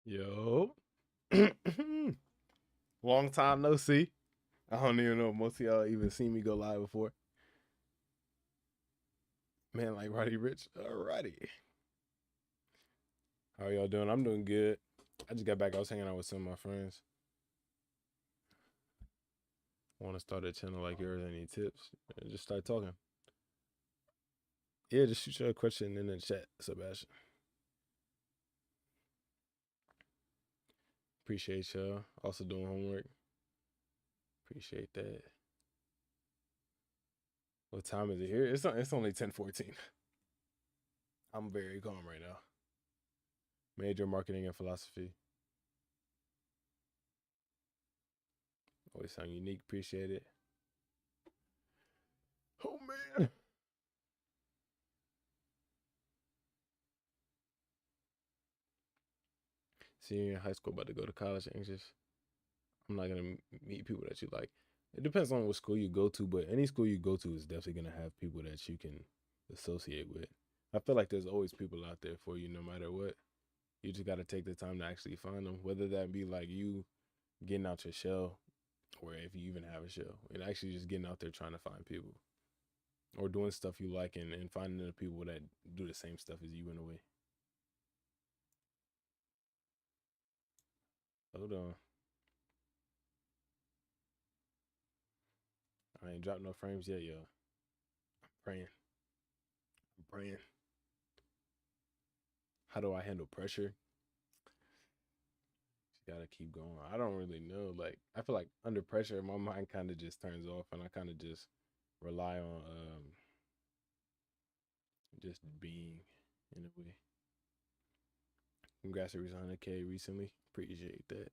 Yo. Long time no see. I don't even know if most of y'all even seen me go live before. Man, like Roddy Rich. Alrighty. How y'all doing? I'm doing good. I just got back. I was hanging out with some of my friends. Want to start a channel like yours? Any tips? Just start talking. Yeah, just shoot your question in the chat, Sebastian. Appreciate y'all. Also doing homework. Appreciate that. What time is it here? It's only 10:14. I'm very calm right now. Major marketing and philosophy. Always sound unique. Appreciate it. Oh man. Senior in high school, about to go to college, anxious. I'm not gonna meet people that you like. It depends on what school you go to, but any school you go to is definitely gonna have people that you can associate with. I feel like there's always people out there for you, no matter what. You just gotta take the time to actually find them, whether that be like you getting out your shell, or if you even have a shell, and actually just getting out there trying to find people, or doing stuff you like and finding the people that do the same stuff as you in a way. Hold on. I ain't dropped no frames yet, yo. I'm praying. I'm praying. How do I handle pressure? Just gotta keep going. I don't really know. Like I feel like under pressure, my mind kind of just turns off, and I kind of just rely on just being in a way. Congrats to reaching 100K recently. Appreciate that.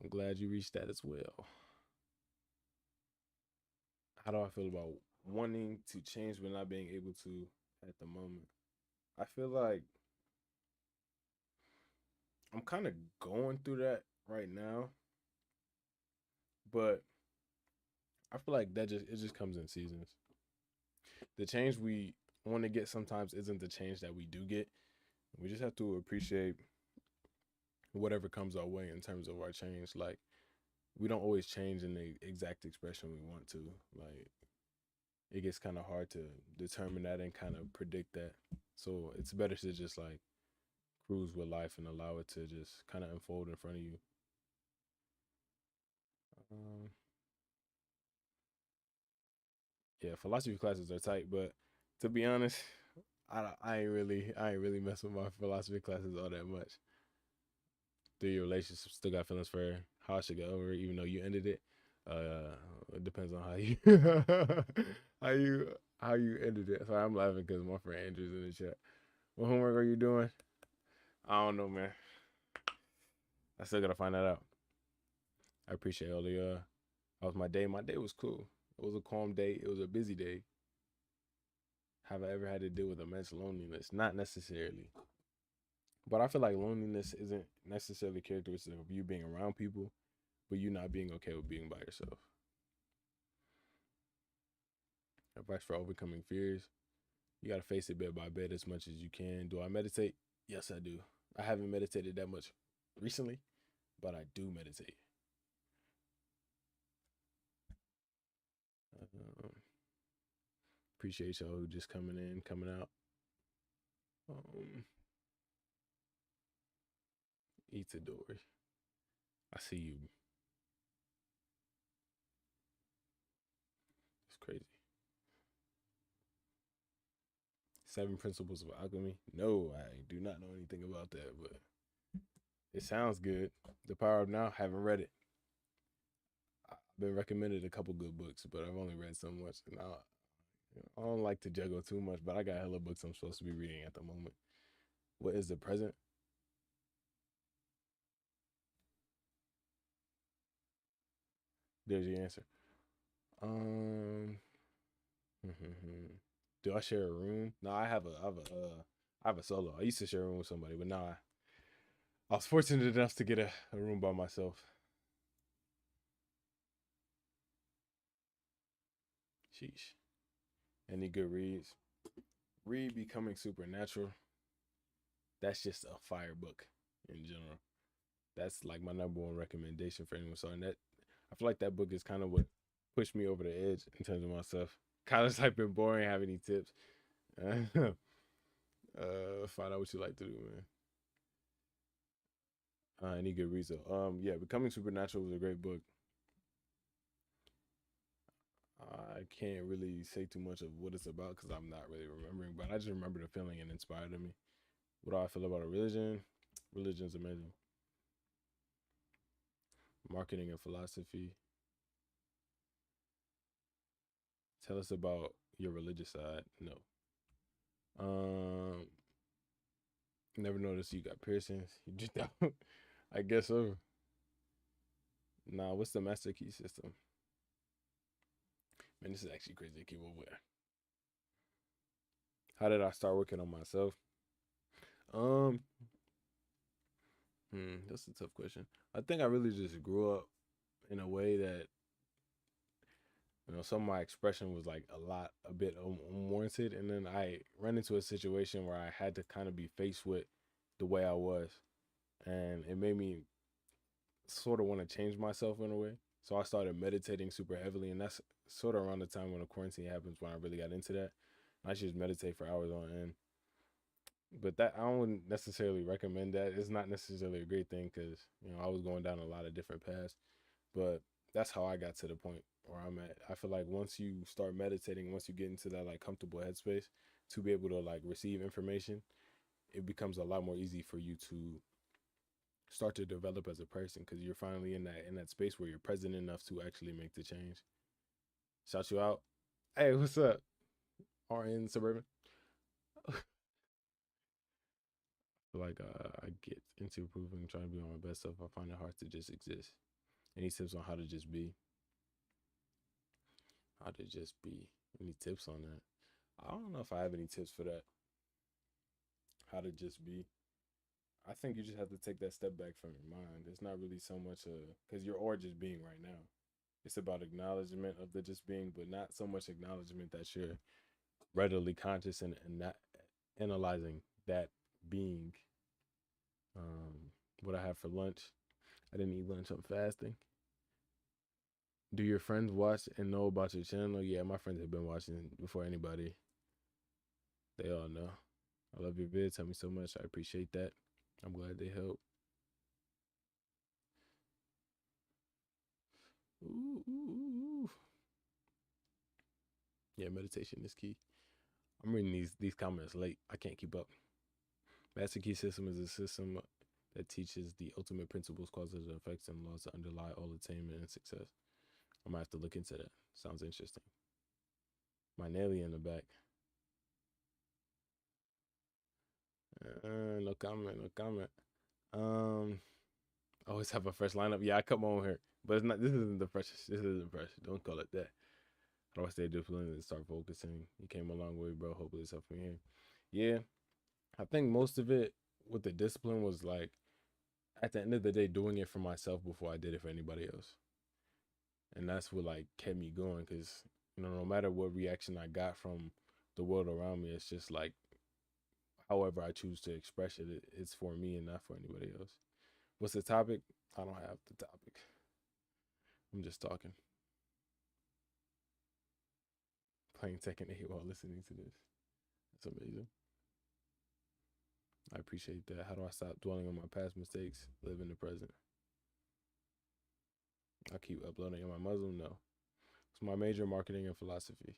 I'm glad you reached that as well. How do I feel about wanting to change but not being able to at the moment? I feel like I'm kind of going through that right now, but I feel like it just comes in seasons. The change we want to get sometimes isn't the change that we do get. We just have to appreciate whatever comes our way in terms of our change. Like we don't always change in the exact expression we want to. Like it gets kind of hard to determine that and kind of predict that. So it's better to just like cruise with life and allow it to just kind of unfold in front of you. Um, yeah, philosophy classes are tight, but to be honest, I ain't really mess with my philosophy classes all that much. Through your relationship, still got feelings for her. How I should get over it, even though you ended it. It depends on how you how you how you ended it. Sorry, I'm laughing because my friend Andrew's in the chat. What homework are you doing? I don't know, man. I still gotta find that out. I appreciate all the how was my day? My day was cool. It was a calm day. It was a busy day. Have I ever had to deal with immense loneliness? Not necessarily. But I feel like loneliness isn't necessarily characteristic of you being around people, but you not being okay with being by yourself. Advice for overcoming fears. You gotta face it bed by bed as much as you can. Do I meditate? Yes, I do. I haven't meditated that much recently, but I do meditate. Um, Appreciate y'all who just coming in, coming out. Um, Itadori. I see you. It's crazy. Seven Principles of Alchemy. No, I do not know anything about that, but it sounds good. The Power of Now. Haven't read it. I've been recommended a couple good books, but I've only read so much. And I don't like to juggle too much, but I got hella books I'm supposed to be reading at the moment. What is the present? There's your answer. Um, do I share a room? No, I have a solo. I used to share a room with somebody, but now I was fortunate enough to get a room by myself. Sheesh. Any good reads? Read Becoming Supernatural. That's just a fire book in general. That's like my number one recommendation for anyone starting that. I feel like that book is kind of what pushed me over the edge in terms of myself. College life been boring. Have any tips? Find out what you like to do, man. Any good reason? Yeah, Becoming Supernatural was a great book. I can't really say too much of what it's about because I'm not really remembering, but I just remember the feeling and inspired me. What do I feel about a religion? Religion's amazing. Marketing and philosophy. Tell us about your religious side. No. Um, Never noticed you got piercings. You just don't. I guess so. Nah, what's the master key system? Man, this is actually crazy to keep up with. How did I start working on myself? Um, that's a tough question. I think I really just grew up in a way that some of my expression was like a bit unwarranted, and then I ran into a situation where I had to kind of be faced with the way I was, and it made me sort of want to change myself in a way. So I started meditating super heavily, and that's sort of around the time when the quarantine happens when I really got into that. I just meditate for hours on end. But that I wouldn't necessarily recommend that. It's not necessarily a great thing because I was going down a lot of different paths. But that's how I got to the point where I'm at. I feel like once you start meditating, once you get into that like comfortable headspace to be able to like receive information, it becomes a lot more easy for you to start to develop as a person because you're finally in that space where you're present enough to actually make the change. Shout you out. Hey, what's up? RN Suburban. Like I get into improving, trying to be my best self. I find it hard to just exist. Any tips on how to just be? How to just be? Any tips on that? I don't know if I have any tips for that. How to just be? I think you just have to take that step back from your mind. It's not really so much because you're all just being right now. It's about acknowledgement of the just being, but not so much acknowledgement that you're readily conscious and not analyzing that being. What I have for lunch. I didn't eat lunch. I'm fasting. Do your friends watch and know about your channel? Yeah, my friends have been watching before anybody. They all know. I love your vids. Tell me so much. I appreciate that. I'm glad they help. Ooh, ooh, ooh. Yeah, meditation is key. I'm reading these comments late. I can't keep up. Master Key System is a system that teaches the ultimate principles, causes, and effects, and laws that underlie all attainment and success. I'm gonna have to look into that. Sounds interesting. My Nelly in the back. No comment. No comment. Um, Always have a fresh lineup. Yeah, I cut my own hair, but it's not. This isn't the freshest. This isn't fresh. Don't call it that. How do I stay disciplined and start focusing? You came a long way, bro. Hopefully, it's helping here. Yeah, I think most of it with the discipline was like at the end of the day doing it for myself before I did it for anybody else, and that's what like kept me going. Cause no matter what reaction I got from the world around me, it's just like however I choose to express it, it's for me and not for anybody else. What's the topic? I don't have the topic. I'm just talking, playing Tekken 8 while listening to this. That's amazing. I appreciate that. How do I stop dwelling on my past mistakes? Live in the present. I keep uploading. Am I Muslim? No. It's my major marketing and philosophy.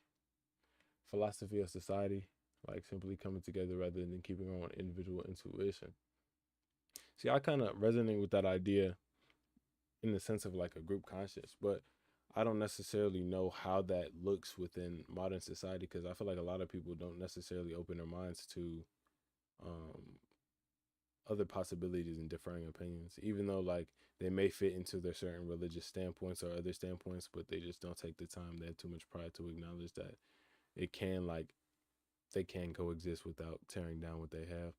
Philosophy of society, like simply coming together rather than keeping our own individual intuition. See, I kind of resonate with that idea in the sense of like a group conscious, but I don't necessarily know how that looks within modern society because I feel like a lot of people don't necessarily open their minds to um, other possibilities and differing opinions, even though like they may fit into their certain religious standpoints or other standpoints, but they just don't take the time. They have too much pride to acknowledge that it can like they can coexist without tearing down what they have.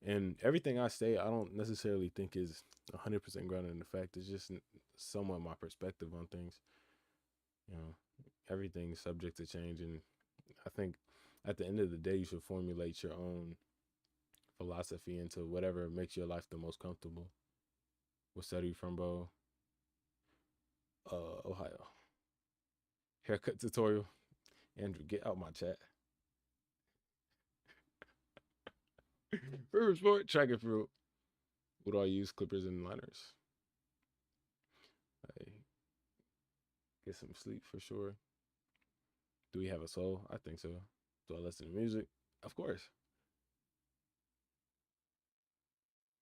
And everything I say, I don't necessarily think is 100% grounded in the fact. It's just somewhat my perspective on things. You know, everything's subject to change, and I think at the end of the day, you should formulate your own philosophy into whatever makes your life the most comfortable. What state are you from, bro? Ohio. Haircut tutorial. Andrew, get out my chat. River sport, track and field. What do I use? Clippers and liners. I get some sleep for sure. Do we have a soul? I think so. Do I listen to music? Of course.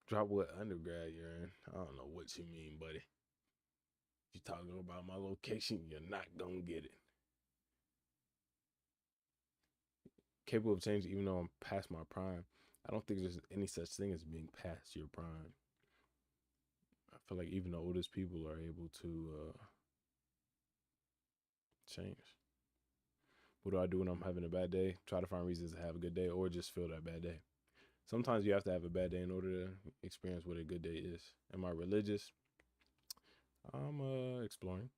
Drop what undergrad you're in. I don't know what you mean, buddy. If you're talking about my location, you're not gonna get it. Capable of change even though I'm past my prime. I don't think there's any such thing as being past your prime. I feel like even the oldest people are able to change. What do I do when I'm having a bad day? Try to find reasons to have a good day or just feel that bad day. Sometimes you have to have a bad day in order to experience what a good day is. Am I religious? I'm exploring.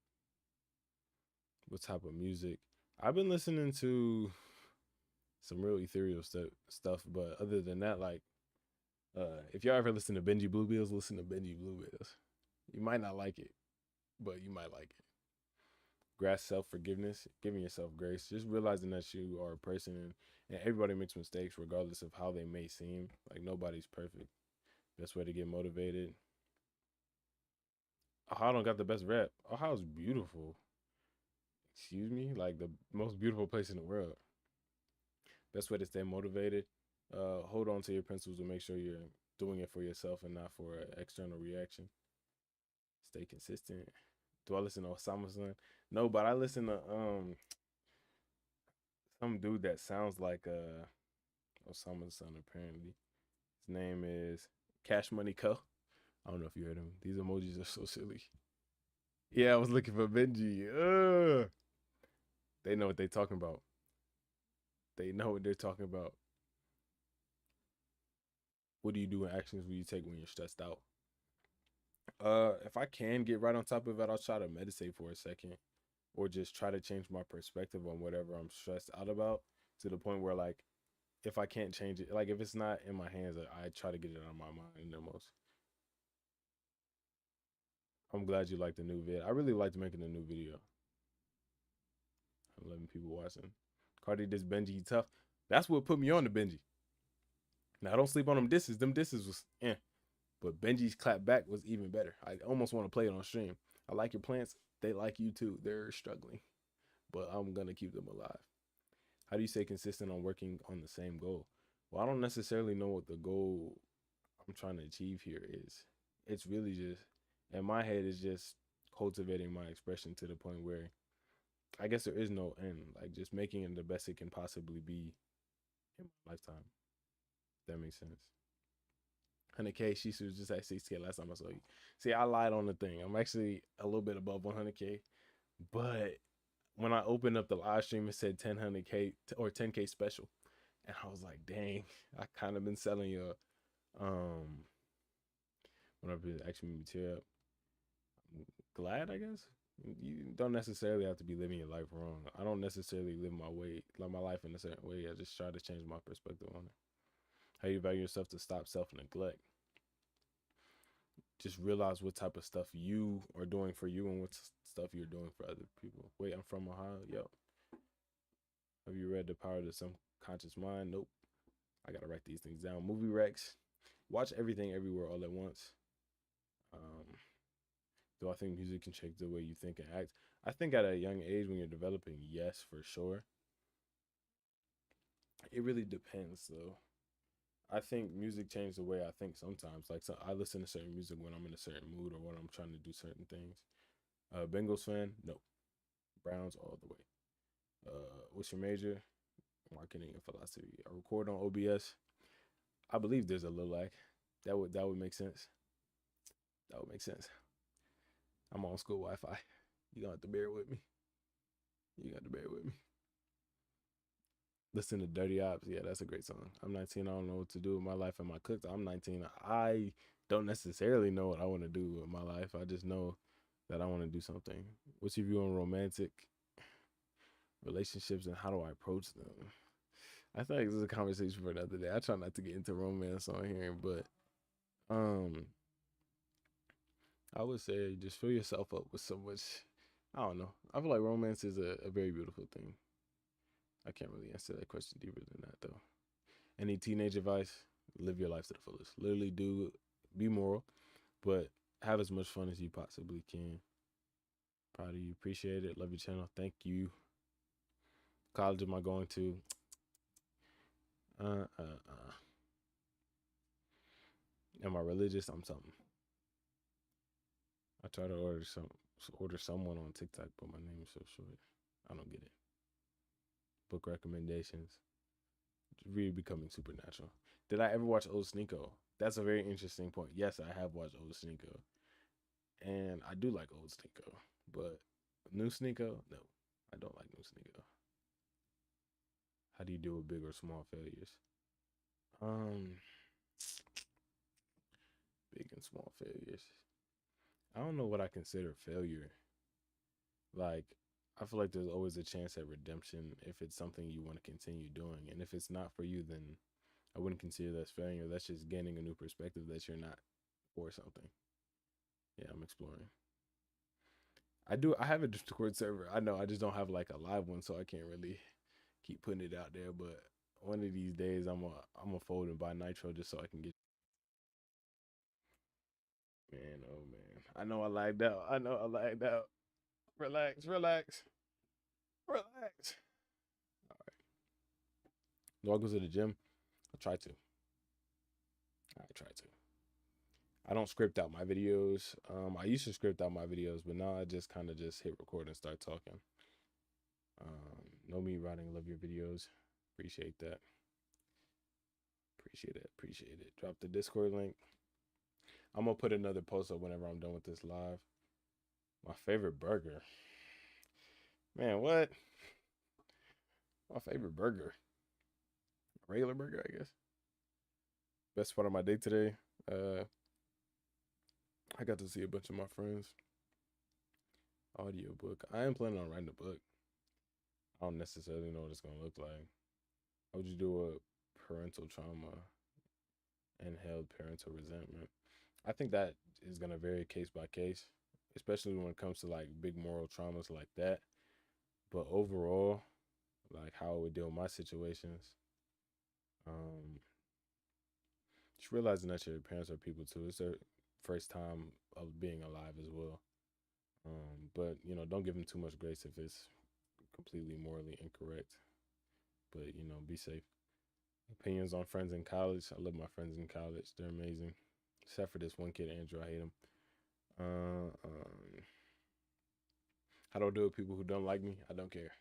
What type of music? I've been listening to some real ethereal stuff, but other than that, like if y'all ever listen to Benji Bluebills, listen to Benji Bluebills. You might not like it, but you might like it. Grasp self-forgiveness, giving yourself grace, just realizing that you are a person, and everybody makes mistakes regardless of how they may seem. Like nobody's perfect. Best way to get motivated. Ohio don't got the best rap. Ohio's beautiful. Excuse me, like the most beautiful place in the world. Best way to stay motivated. Hold on to your principles and make sure you're doing it for yourself and not for an external reaction. Stay consistent. Do I listen to Osama Son? No, but I listen to some dude that sounds like Osama Son. Apparently, his name is Cash Money Co. I don't know if you heard him. These emojis are so silly. Yeah, I was looking for Benji. They know what they're talking about. They know what they're talking about. What do you do in actions when you take when you're stressed out? If I can get right on top of it, I'll try to meditate for a second, or just try to change my perspective on whatever I'm stressed out about to the point where like if I can't change it, like if it's not in my hands, I try to get it out of my mind the most. I'm glad you liked the new vid. I really liked making the new video. 11 people watching. Cardi this Benji tough. That's what put me on to Benji. Now don't sleep on them disses. Them disses was but Benji's clap back was even better. I almost want to play it on stream. I like your plants. They like you too. They're struggling, but I'm gonna keep them alive. How do you stay consistent on working on the same goal? Well, I don't necessarily know what the goal I'm trying to achieve here is. It's really just in my head. It's just cultivating my expression to the point where I guess there is no end. Like just making it the best it can possibly be in my lifetime. If that makes sense. 100K. She was just at 6K last time I saw you. See, I lied on the thing. I'm actually a little bit above 100K, but when I opened up the live stream, it said 1000K or 10K special, and I was like, dang, I kind of been selling your whenever it actually made me tear up. I'm glad, I guess. You don't necessarily have to be living your life wrong. I don't necessarily live my life in a certain way. I just try to change my perspective on it. How you value yourself to stop self neglect. Just realize what type of stuff you are doing for you and what stuff you're doing for other people. Wait, I'm from Ohio. Yo, have you read The Power of the Subconscious Mind? Nope. I gotta write these things down. Movie Rex. Watch Everything Everywhere All at Once. Um, do I think music can change the way you think and act? I think at a young age when you're developing, yes, for sure. It really depends though. I think music changed the way I think sometimes. Like so I listen to certain music when I'm in a certain mood or when I'm trying to do certain things. Bengals fan? No. Browns all the way. What's your major? Marketing and philosophy. I record on OBS. I believe there's a little lag. That would make sense. That would make sense. I'm on school Wi-Fi. You gonna have to bear with me. You got to bear with me. Listen to Dirty Ops. Yeah, that's a great song. I'm 19. I don't know what to do with my life. Am I cooked? I'm 19. I don't necessarily know what I want to do with my life. I just know that I want to do something. What's your view on romantic relationships and how do I approach them? I feel like this is a conversation for another day. I try not to get into romance on here, but um, I would say just fill yourself up with so much. I don't know. I feel like romance is a very beautiful thing. I can't really answer that question deeper than that though. Any teenage advice? Live your life to the fullest. Literally do be moral, but have as much fun as you possibly can. Proud of you. Appreciate it. Love your channel. Thank you. College am I going to? Uh uh uh. Am I religious? I'm something. I try to order someone on TikTok, but my name is so short. I don't get it. Book recommendations. Really becoming supernatural. Did I ever watch Old Sneako? That's a very interesting point. Yes, I have watched Old Sneako, and I do like Old Sneako, but New Sneako, no, I don't like New Sneako. How do you deal with big or small failures? Um, Big and small failures. I don't know what I consider failure. Like, I feel like there's always a chance at redemption if it's something you want to continue doing, and if it's not for you, then I wouldn't consider that failure. That's just gaining a new perspective that you're not for something. Yeah, I'm exploring. I do. I have a Discord server. I know. I just don't have like a live one, so I can't really keep putting it out there. But one of these days, I'm a fold and buy Nitro just so I can get. Man, oh man, I know I lagged out. I know I lagged out. Relax, relax, relax. All right. Do I go to the gym? I try to. I try to. I don't script out my videos. I used to script out my videos, but now I just kind of just hit record and start talking. Know me writing, love your videos. Appreciate that. Appreciate it. Appreciate it. Drop the Discord link. I'm gonna put another post up whenever I'm done with this live. My favorite burger. Man, what? My favorite burger. Regular burger, I guess. Best part of my day today. Uh, I got to see a bunch of my friends. Audio book. I am planning on writing a book. I don't necessarily know what it's gonna look like. How would you do a parental trauma and held parental resentment? I think that is gonna vary case by case, especially when it comes to like big moral traumas like that. But overall, like how I would deal with my situations, um, just realizing that your parents are people too. It's their first time of being alive as well. But don't give them too much grace if it's completely morally incorrect. But be safe. Opinions on friends in college. I love my friends in college. They're amazing. Except for this one kid, Andrew. I hate him. How do I do with people who don't like me? I don't care.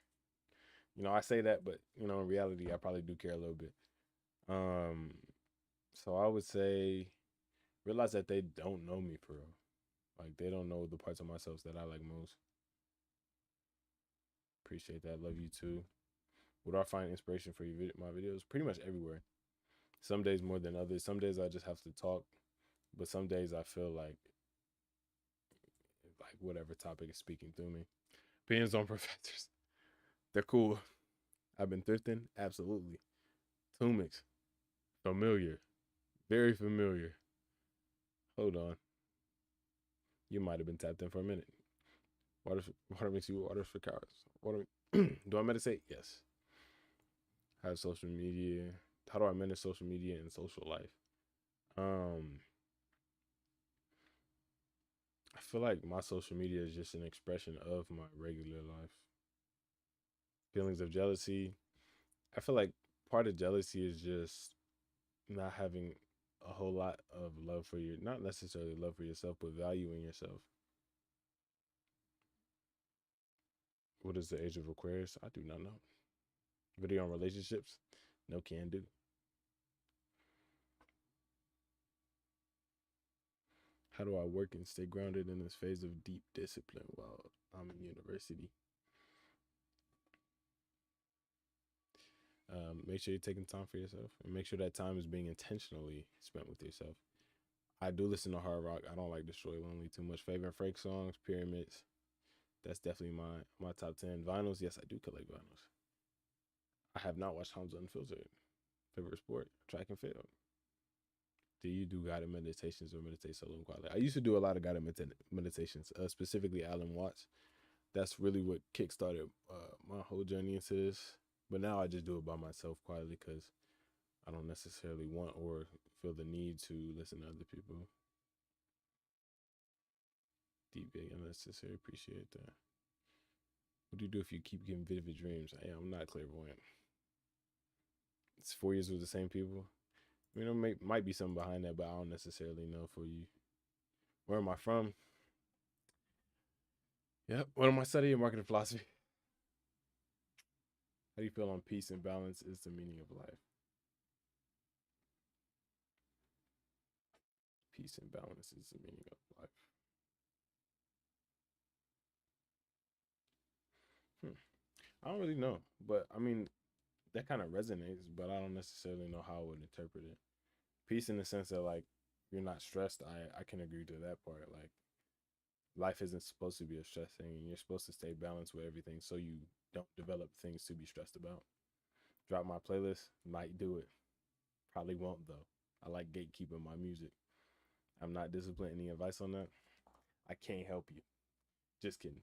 I say that, but in reality, I probably do care a little bit. Um, so I would say realize that they don't know me for real. Like they don't know the parts of myself that I like most. Appreciate that. Love you too. Where do I find inspiration for my videos? Pretty much everywhere. Some days more than others. Some days I just have to talk, but some days I feel like whatever topic is speaking through me. Opinions on professors. They're cool. I've been thrifting, absolutely. Tumix, familiar, very familiar. Hold on, you might have been tapped in for a minute. Water makes you waters for cowards. Water. Do I meditate? Yes. I have social media. How do I manage social media and social life? Um, I feel like my social media is just an expression of my regular life. Feelings of jealousy. I feel like part of jealousy is just not having a whole lot of love for not necessarily love for yourself, but valuing yourself. What is the age of Aquarius? I do not know. Video on relationships? No can do. How do I work and stay grounded in this phase of deep discipline while I'm in university? Make sure you're taking time for yourself and make sure that time is being intentionally spent with yourself. I do listen to hard rock. I don't like Destroy Lonely too much. Favorite Frank songs, Pyramids. That's definitely my top 10. Vinyls, yes, I do collect vinyls. I have not watched Homes Unfiltered. Favorite sport, track and field. Do you do guided meditations or meditate solo and quietly? I used to do a lot of guided meditations, specifically Alan Watts. That's really what kickstarted my whole journey into this. But now I just do it by myself quietly because I don't necessarily want or feel the need to listen to other people. Deep, big, unnecessary. Appreciate that. What do you do if you keep getting vivid dreams? Hey, I'm not clairvoyant. It's 4 years with the same people. You know, might be something behind that, but I don't necessarily know for you. Where am I from? Yep. What am I studying? Marketing philosophy. How do you feel on peace and balance is the meaning of life? Peace and balance is the meaning of life. Hmm. I don't really know, but I mean that kind of resonates, but I don't necessarily know how I would interpret it. Peace in the sense that like you're not stressed. I can agree to that part. Like life isn't supposed to be a stress thing, and you're supposed to stay balanced with everything, so you don't develop things to be stressed about. Drop my playlist, might do it. Probably won't though. I like gatekeeping my music. I'm not disciplined. Any advice on that? I can't help you. Just kidding.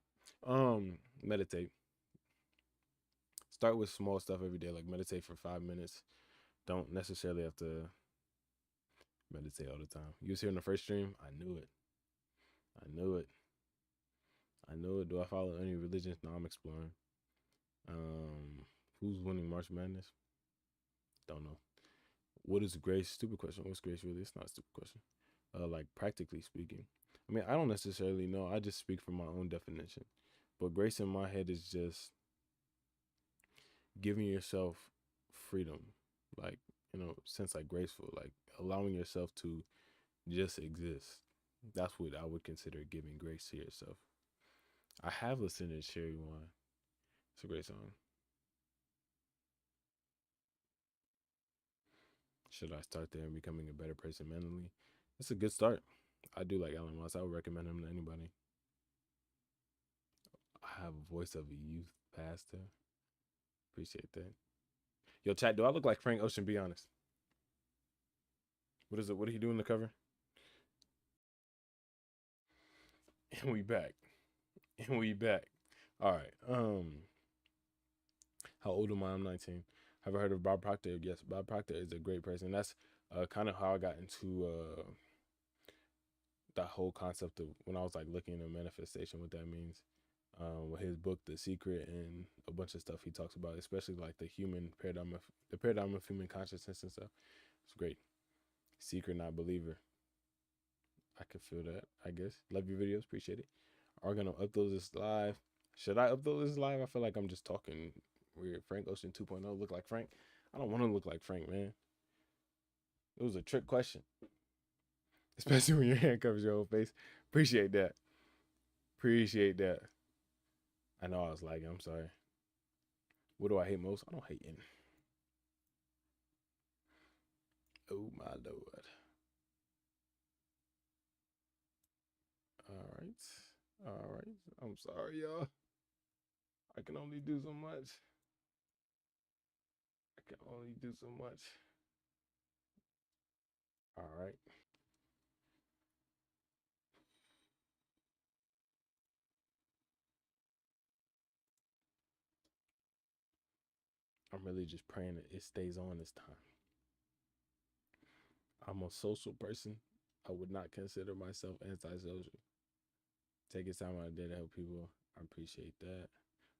Meditate. Start with small stuff every day, like meditate for 5 minutes. Don't necessarily have to meditate all the time. You was here in the first stream. I knew it. I knew it. I knew it. Do I follow any religions? No, I'm exploring. Um, who's winning March Madness? Don't know. What is grace? Stupid question. What's grace really? It's not a stupid question. Like practically speaking. I mean, I don't necessarily know. I just speak from my own definition. But grace in my head is just giving yourself freedom, like sense like graceful, like allowing yourself to just exist. That's what I would consider giving grace to yourself. I have listened to Cherry One. It's a great song. Should I start there and becoming a better person mentally? It's a good start. I do like Alan Watts. I would recommend him to anybody. I have a voice of a youth pastor. Appreciate that. Yo, chat. Do I look like Frank Ocean? Be honest. What is it? What did he do in the cover? And we back. And we back. All right. How old am I? I'm 19. Have I heard of Bob Proctor? Yes, Bob Proctor is a great person. That's kind of how I got into that whole concept of when I was like looking at manifestation, what that means. With his book, The Secret, and a bunch of stuff he talks about, especially like the paradigm of human consciousness and stuff. It's great. Secret, not believer. I could feel that. I guess. Love your videos. Appreciate it. Are we gonna upload this live? Should I upload this live? I feel like I'm just talking weird. Frank Ocean 2.0 look like Frank. I don't want to look like Frank, man. It was a trick question, especially when your hand covers your whole face. Appreciate that. Appreciate that. I know I was lagging. I'm sorry. What do I hate most? I don't hate any. Oh my lord. All right. All right. I'm sorry, y'all. I can only do so much. I can only do so much. All right. I'm really just praying that it stays on this time. I'm a social person. I would not consider myself antisocial. Taking time out of the day to help people. I appreciate that.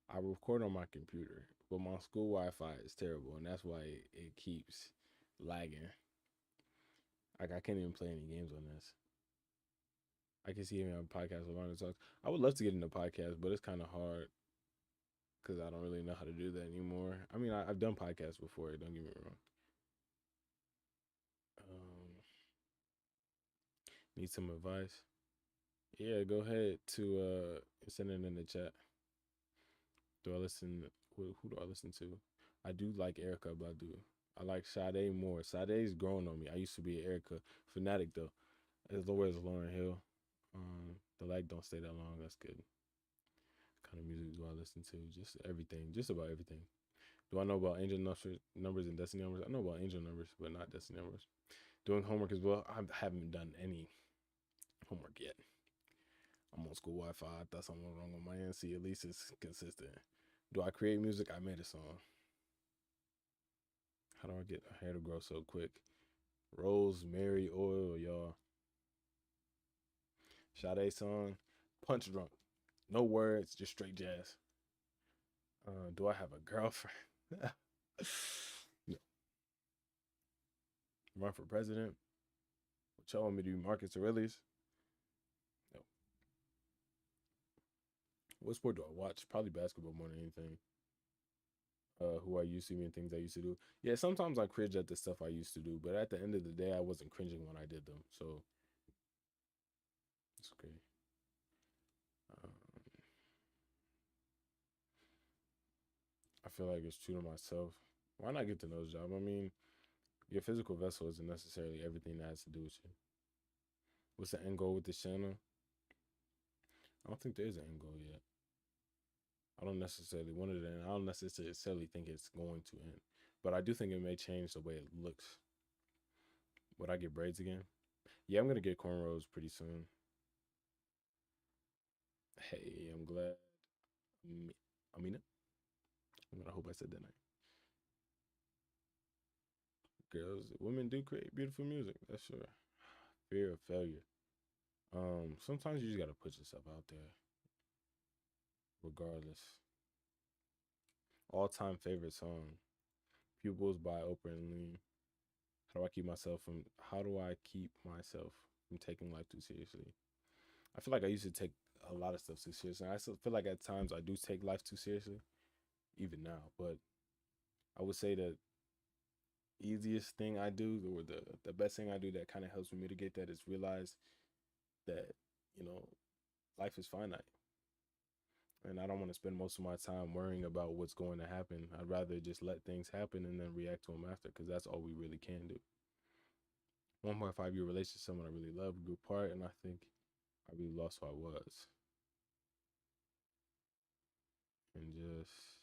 I record on my computer, but my school Wi-Fi is terrible, and that's why it keeps lagging. Like I can't even play any games on this. I can see him on a podcast with Ronald Talks. I would love to get into podcasts, but it's kind of hard because I don't really know how to do that anymore. I mean, I've done podcasts before. Don't get me wrong. Um, need some advice? Yeah, go ahead to send it in the chat. Do I listen? Who do I listen to? I do like Erica Badu. I like Sade more. Sade's growing on me. I used to be an Erica fanatic though. As low as Lauren Hill. The lag don't stay that long. That's good. What kind of music do I listen to? Just everything. Just about everything. Do I know about angel numbers and destiny numbers? I know about angel numbers, but not destiny numbers. Doing homework as well. I haven't done any homework yet. I'm on school Wi-Fi. I thought something was wrong on my end. See, at least it's consistent. Do I create music? I made a song. How do I get hair to grow so quick? Rosemary oil, y'all. Sade song. Punch drunk. No words, just straight jazz. Do I have a girlfriend? No. Run for president? What y'all want me to do? Marcus Aurelius? No. What sport do I watch? Probably basketball more than anything. Who I used to be and things I used to do. Yeah, sometimes I cringe at the stuff I used to do, but at the end of the day, I wasn't cringing when I did them. So it's okay. Um, I feel like it's true to myself. Why not get to know the job? I mean, your physical vessel isn't necessarily everything that has to do with you. What's the end goal with this channel? I don't think there is an end goal yet. I don't necessarily want it to end. I don't necessarily think it's going to end. But I do think it may change the way it looks. Would I get braids again? Yeah, I'm gonna get cornrows pretty soon. Hey, I'm glad. Amina? I hope I said that name. Girls, women do create beautiful music. That's sure. Fear of failure. Sometimes you just gotta put yourself out there, regardless. All time favorite song. Pupils by Oprah and Lean. How do I keep myself from how do I keep myself from taking life too seriously? I feel like I used to take a lot of stuff too seriously. I still feel like at times I do take life too seriously, even now. But I would say the easiest thing I do, or the best thing I do that kind of helps me mitigate that, is realize that, you know, life is finite. And I don't want to spend most of my time worrying about what's going to happen. I'd rather just let things happen and then react to them after, because that's all we really can do. 1.5 year relationship, someone I really love, grew apart, and I think I really lost who I was. And just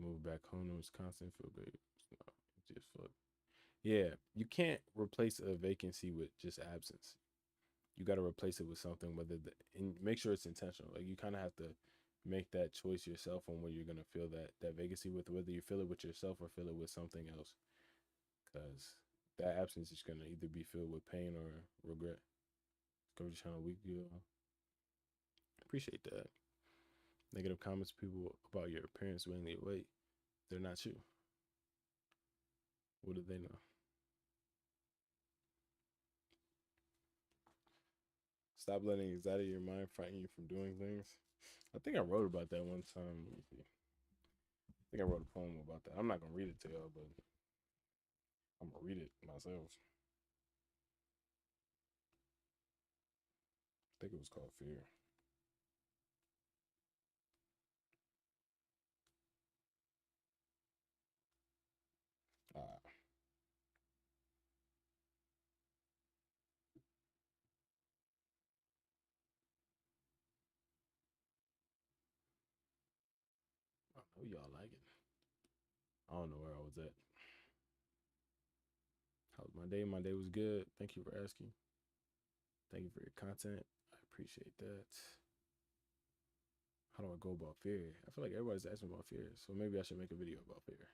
moved back home to Wisconsin, feel great. Just fuck. Yeah, you can't replace a vacancy with just absence. You got to replace it with something, and make sure it's intentional. Like, you kind of have to make that choice yourself on where you're gonna feel that vacancy with, whether you feel it with yourself or feel it with something else, because that absence is gonna either be filled with pain or regret. Discovery Channel week, you appreciate that. Negative comments people about your appearance weighing their weight. They're not you. What do they know? Stop letting anxiety in your mind frighten you from doing things. I think I wrote about that one time. Let me see. I think I wrote a poem about that. I'm not gonna read it to y'all, but I'm gonna read it myself. I think it was called Fear. Uh, I know y'all like it. I don't know where I was at. How was my day? My day was good. Thank you for asking. Thank you for your content. I appreciate that. How do I go about fear? I feel like everybody's asking about fear, so maybe I should make a video about fear.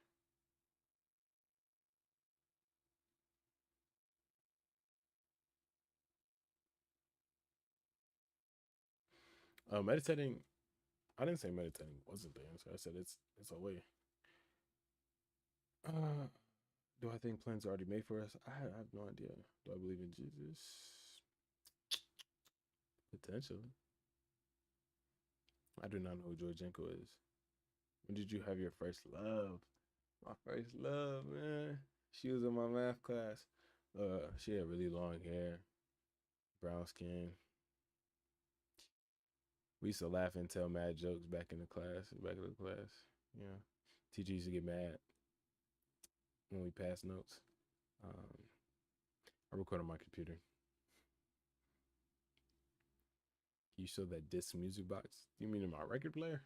Meditating. I didn't say meditating wasn't the answer. I said it's a way. Uh, do I think plans are already made for us? I have no idea. Do I believe in Jesus? Potentially. I do not know who Georgienko is. When did you have your first love? My first love, man. She was in my math class. She had really long hair, brown skin. We used to laugh and tell mad jokes back in the class, back in the class. Yeah. Teacher used to get mad when we passed notes. Um, I record on my computer. You show that disc music box? You mean in my record player?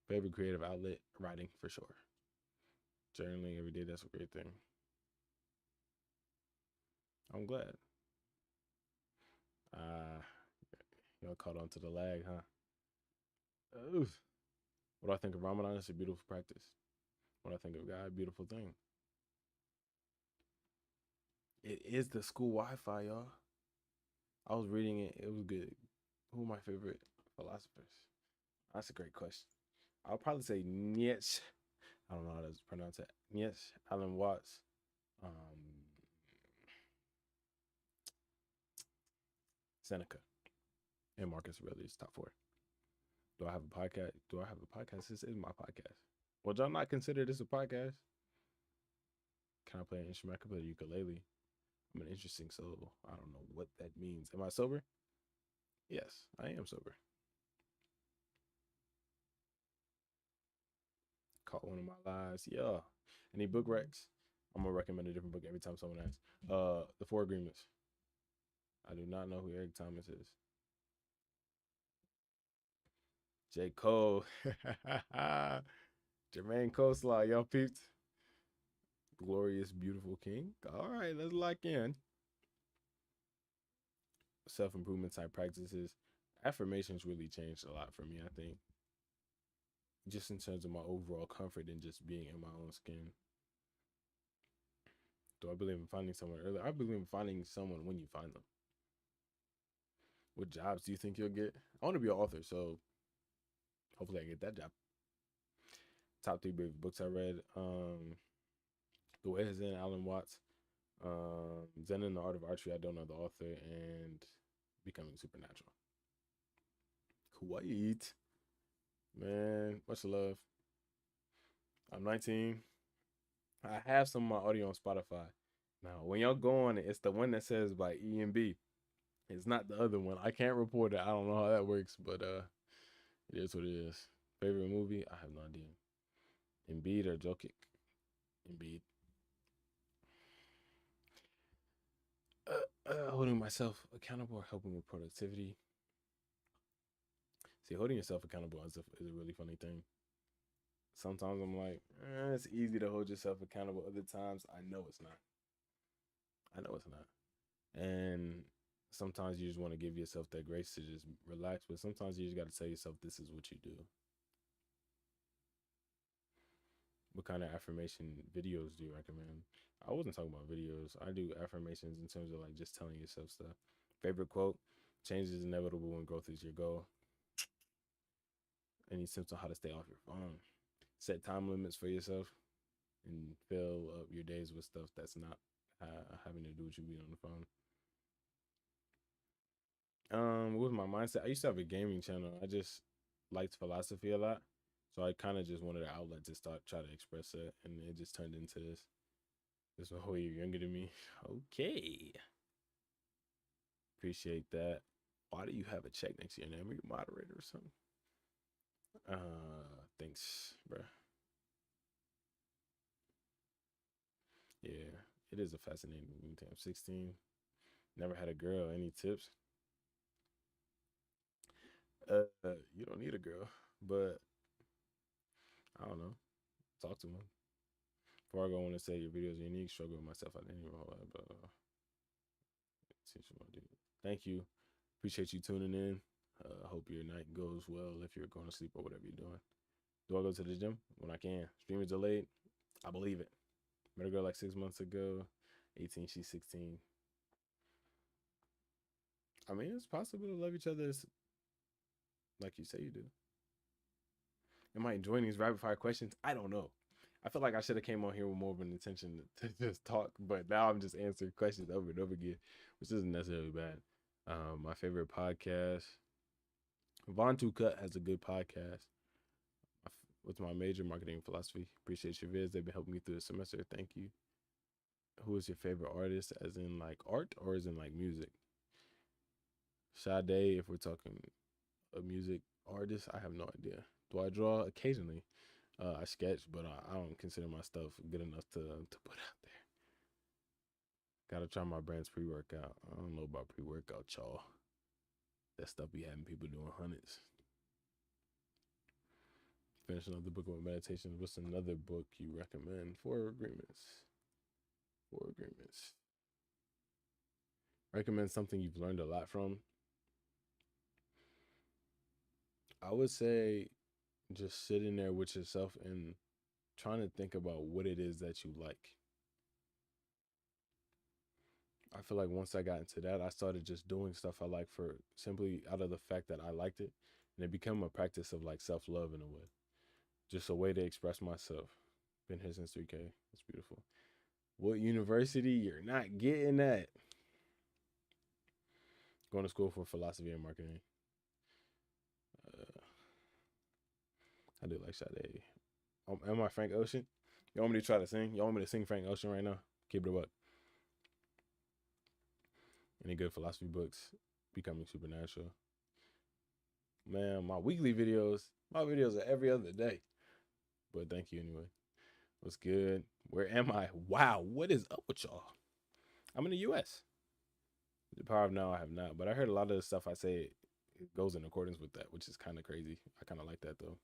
Favorite creative outlet? Writing, for sure. Journaling every day, that's a great thing. I'm glad. Uh, y'all caught on to the lag, huh? Oof. What do I think of Ramadan? It's a beautiful practice. What do I think of God? Beautiful thing. It is the school Wi-Fi, y'all. I was reading it. It was good. Who are my favorite philosophers? That's a great question. I'll probably say Nietzsche. I don't know how to pronounce it. Nietzsche, Alan Watts, um, Seneca, and Marcus Aurelius. Top four. Do I have a podcast? Do I have a podcast? This is my podcast. Would y'all not consider this a podcast? Can I play an instrument? I can play the ukulele. I'm an interesting soul. I don't know what that means. Am I sober? Yes, I am sober. Caught one of my lies. Yeah. Any book recs? I'm gonna recommend a different book every time someone asks. The Four Agreements. I do not know who Eric Thomas is. J. Cole. Jermaine Coleslaw. Y'all peeped. Glorious, beautiful king. All right, let's lock in. Self improvement type practices. Affirmations really changed a lot for me, I think. Just in terms of my overall comfort and just being in my own skin. Do I believe in finding someone early? I believe in finding someone when you find them. What jobs do you think you'll get? I want to be an author, so hopefully I get that job. Top three big books I read. The Way of Zen, Alan Watts. Zen and the Art of Archery, I don't know the author, and Becoming Supernatural. Kuwait. Man, much love. I'm 19. I have some of my audio on Spotify. Now, when y'all go on it, it's the one that says by EMB. It's not the other one. I can't report it. I don't know how that works, but it is what it is. Favorite movie? I have no idea. Embiid or Jokic? Embiid. Holding myself accountable or helping with productivity. See, holding yourself accountable is a really funny thing. Sometimes I'm like, it's easy to hold yourself accountable. Other times, I know it's not. I know it's not. And sometimes you just want to give yourself that grace to just relax, but sometimes you just got to tell yourself this is what you do. What kind of affirmation videos do you recommend? I wasn't talking about videos. I do affirmations in terms of like just telling yourself stuff. Favorite quote: change is inevitable when growth is your goal. Any tips on how to stay off your phone? Set time limits for yourself and fill up your days with stuff that's not having to do with you being on the phone. With my mindset, I used to have a gaming channel. I just liked philosophy a lot, so I kind of just wanted an outlet to start try to express it, and it just turned into this. This one whole year younger than me. Okay, appreciate that. Why do you have a check next to your name? Are you a moderator or something? Thanks, bruh. Yeah, it is a fascinating thing. I'm 16. Never had a girl. Any tips? You don't need a girl, but I don't know. Talk to them. Before I go, I want to say your videos are unique. Struggle with myself. I didn't even know that, but thank you. Appreciate you tuning in. I hope your night goes well if you're going to sleep or whatever you're doing. Do I go to the gym when I can? Stream is delayed. I believe it. Met a girl like 6 months ago. 18, she's 16. I mean, it's possible to love each other like you say you do. Am I enjoying these rapid fire questions? I don't know. I feel like I should have came on here with more of an intention to just talk, but now I'm just answering questions over and over again, which isn't necessarily bad. My favorite podcast, Von Two Cut has a good podcast. With my major, marketing and philosophy. Appreciate your vids. They've been helping me through the semester. Thank you. Who is your favorite artist, as in like art or as in like music? Sade, if we're talking a music artist, I have no idea. Do I draw? Occasionally. I sketch, but I don't consider my stuff good enough to put out there. Gotta try my brand's pre-workout. I don't know about pre-workout, y'all. That stuff be having people doing hundreds. Finish another book of meditations. What's another book you recommend? Four Agreements. Four Agreements. recommend something you've learned a lot from, I would say just sitting there with yourself and trying to think about what it is that you like. I feel like once I got into that, I started just doing stuff I like for simply out of the fact that I liked it. And it became a practice of like self love in a way, just a way to express myself. Been here since 3K. It's beautiful. What university? You're not getting that. Going to school for philosophy and marketing. Uh, I do like Sade. Am I Frank Ocean? You want me to try to sing? You want me to sing Frank Ocean right now? Keep it up. Any good philosophy books? Becoming Supernatural. Man, my videos are every other day. But thank you anyway. What's good? Where am I? Wow, what is up with y'all? I'm in the US. The power of now I have not, but I heard a lot of the stuff I say it goes in accordance with that, which is kind of crazy. I kind of like that though.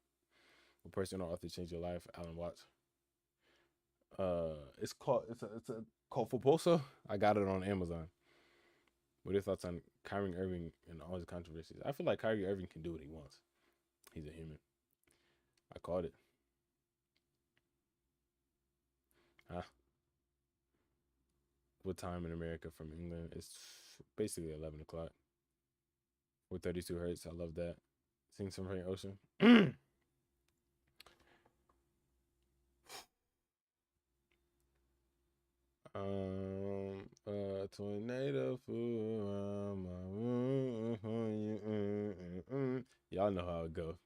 A person or author change your life, Alan Watts. It's a called Foposa. I got it on Amazon. What are your thoughts on Kyrie Irving and all his controversies? I feel like Kyrie Irving can do what he wants. He's a human. I called it. Huh? What time in America from England? It's basically 11 o'clock. With 32 hertz. I love that. Sing some Frank Ocean. Tornado flew around my room. Y'all know how it go.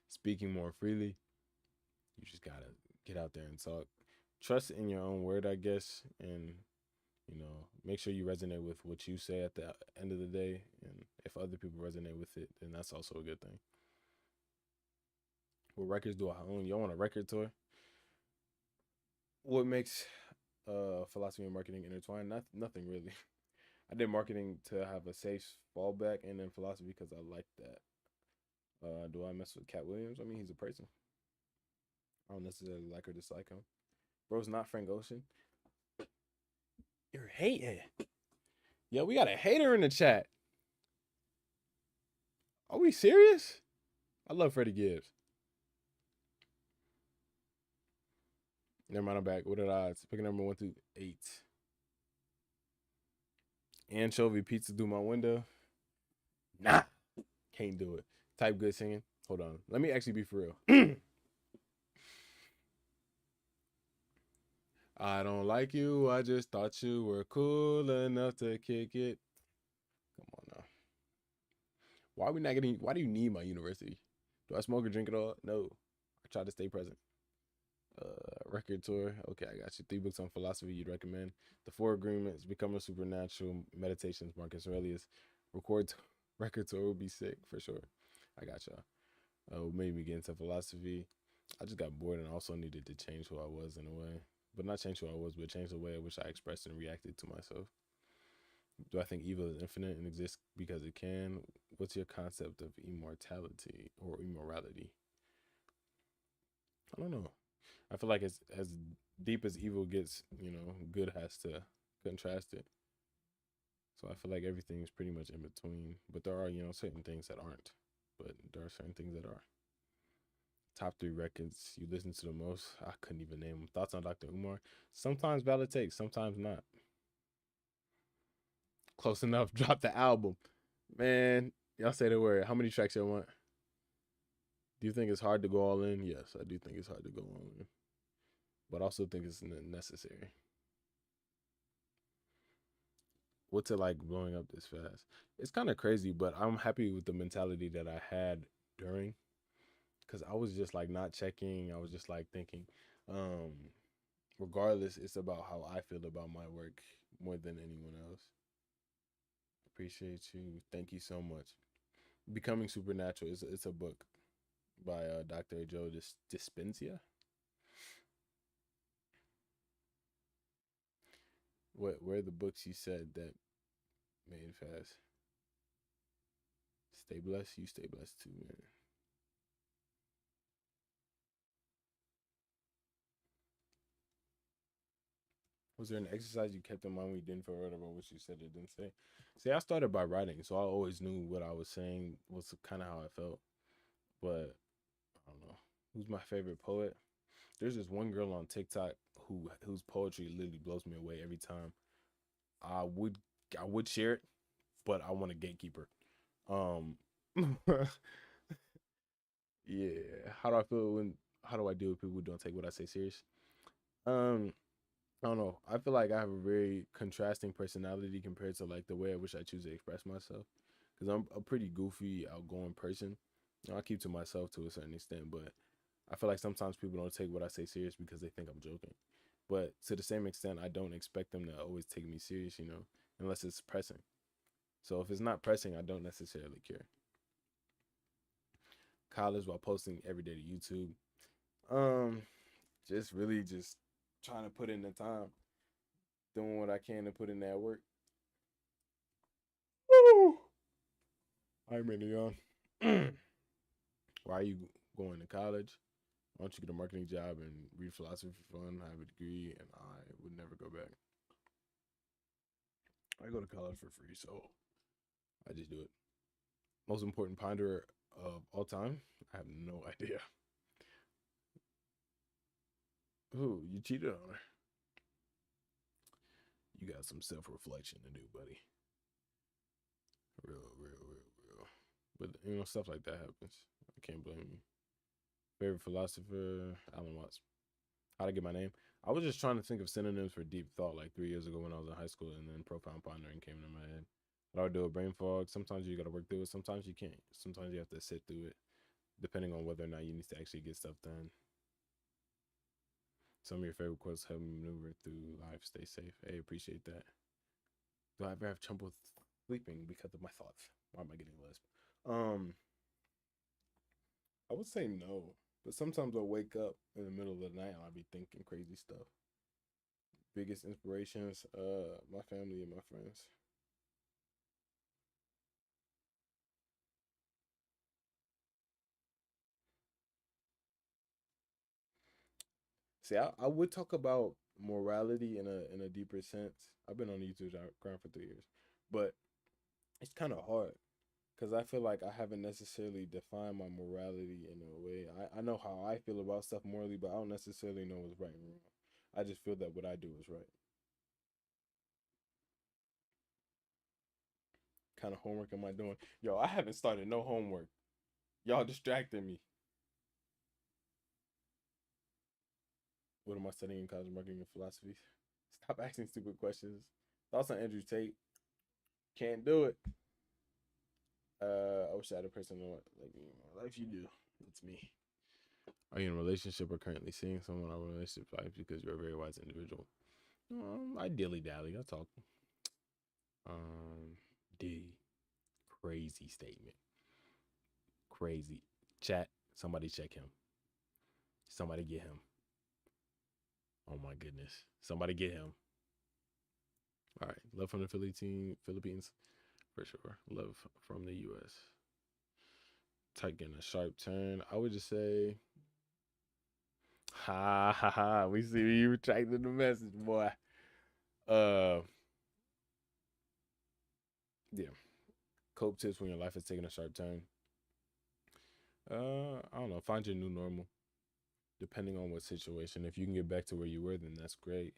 Speaking more freely, you just gotta get out there and talk. Trust in your own word, I guess, and make sure you resonate with what you say at the end of the day. And if other people resonate with it, then that's also a good thing. What records do I own? Y'all want a record tour? What makes philosophy and marketing intertwined? Nothing really. I did marketing to have a safe fallback, and then philosophy because I like that. Do I mess with Cat Williams? I mean, he's a person. I don't necessarily like or dislike him. Bro's not Frank Ocean. You're hating. Yo, we got a hater in the chat. Are we serious? I love Freddie Gibbs. Never mind, I'm back. What are the odds? Picking number 1 through 8. Anchovy pizza through my window. Nah, can't do it. Type good singing. Hold on. Let me actually be for real. I don't like you. I just thought you were cool enough to kick it. Come on now. Why are we not getting? Why do you need my university? Do I smoke or drink at all? No. I try to stay present. Record tour. Okay, I got you. 3 books on philosophy you'd recommend. The 4 Agreements, Becoming Supernatural, Meditations, Marcus Aurelius. Record tour would be sick for sure. I got y'all. What made me get into philosophy? I just got bored and also needed to change who I was in a way. But not change who I was, but change the way in which I expressed and reacted to myself. Do I think evil is infinite and exists because it can? What's your concept of immortality or immorality? I don't know. I feel like it's as deep as evil gets, good has to contrast it. So I feel like everything is pretty much in between. But there are, certain things that aren't. But there are certain things that are. Top 3 records you listen to the most. I couldn't even name them. Thoughts on Dr. Umar? Sometimes valid takes, sometimes not. Close enough. Drop the album. Man, y'all say the word. How many tracks y'all want? Do you think it's hard to go all in? Yes, I do think it's hard to go all in. But I also think it's necessary. What's it like blowing up this fast? It's kind of crazy, but I'm happy with the mentality that I had during, because I was just like not checking. I was just like thinking, regardless, it's about how I feel about my work more than anyone else. Appreciate you. Thank you so much. Becoming Supernatural is it's a book by Dr. Joe Dispenza. What where are the books you said that made fast? Stay blessed. You stay blessed too, man. Was there an exercise you kept in mind when you didn't feel right about what you said or didn't say? See, I started by writing, so I always knew what I was saying was kind of how I felt. But I don't know. Who's my favorite poet? There's this one girl on TikTok whose poetry literally blows me away every time. I would I would share it, but I want a gatekeeper. Um, yeah. How do I feel when? How do I deal with people who don't take what I say serious? Um, I don't know. I feel like I have a very contrasting personality compared to like the way I wish I choose to express myself. Because I'm a pretty goofy, outgoing person. I keep to myself to a certain extent, but I feel like sometimes people don't take what I say serious because they think I'm joking. But to the same extent, I don't expect them to always take me serious, unless it's pressing. So if it's not pressing, I don't necessarily care. College while posting every day to YouTube. Um, just really just trying to put in the time, doing what I can to put in that work. Woo! I'm ready on. Why are you going to college? Why don't you get a marketing job and read philosophy for fun, have a degree, and I would never go back. I go to college for free, so I just do it. Most important ponder of all time? I have no idea. Ooh, you cheated on her. You got some self reflection to do, buddy. Real, real, real, real. But stuff like that happens. I can't blame you. Favorite philosopher, Alan Watts. How'd I get my name? I was just trying to think of synonyms for deep thought like 3 years ago when I was in high school, and then profound pondering came into my head. But I would do a brain fog. Sometimes you got to work through it. Sometimes you can't. Sometimes you have to sit through it, depending on whether or not you need to actually get stuff done. Some of your favorite quotes help me maneuver through life. Stay safe. Hey, appreciate that. Do I ever have trouble sleeping because of my thoughts? Why am I getting lisp? Um, I would say no, but sometimes I'll wake up in the middle of the night and I'll be thinking crazy stuff. Biggest inspirations, my family and my friends. See, I would talk about morality in a deeper sense. I've been on YouTube ground for 3 years, but it's kind of hard because I feel like I haven't necessarily defined my morality in a way. I know how I feel about stuff morally, but I don't necessarily know what's right and wrong. I just feel that what I do is right. Kind of homework am I doing? Yo, I haven't started no homework. Y'all distracting me. What am I studying in college? Marketing and philosophy. Stop asking stupid questions. Thoughts on Andrew Tate? Can't do it. I wish I had a person like me in my life. You do. It's me. Are you in a relationship or currently seeing someone in a relationship life because you're a very wise individual? Ideally, dally. That's all. Um, D. Crazy statement. Crazy. Chat. Somebody check him. Somebody get him. Oh my goodness. Somebody get him. All right. Love from the Philippines for sure. Love from the U.S. Taking a sharp turn. I would just say, ha ha ha. We see you retracted the message, boy. Uh, yeah. Cope tips when your life is taking a sharp turn. I don't know. Find your new normal. Depending on what situation. If you can get back to where you were, then that's great.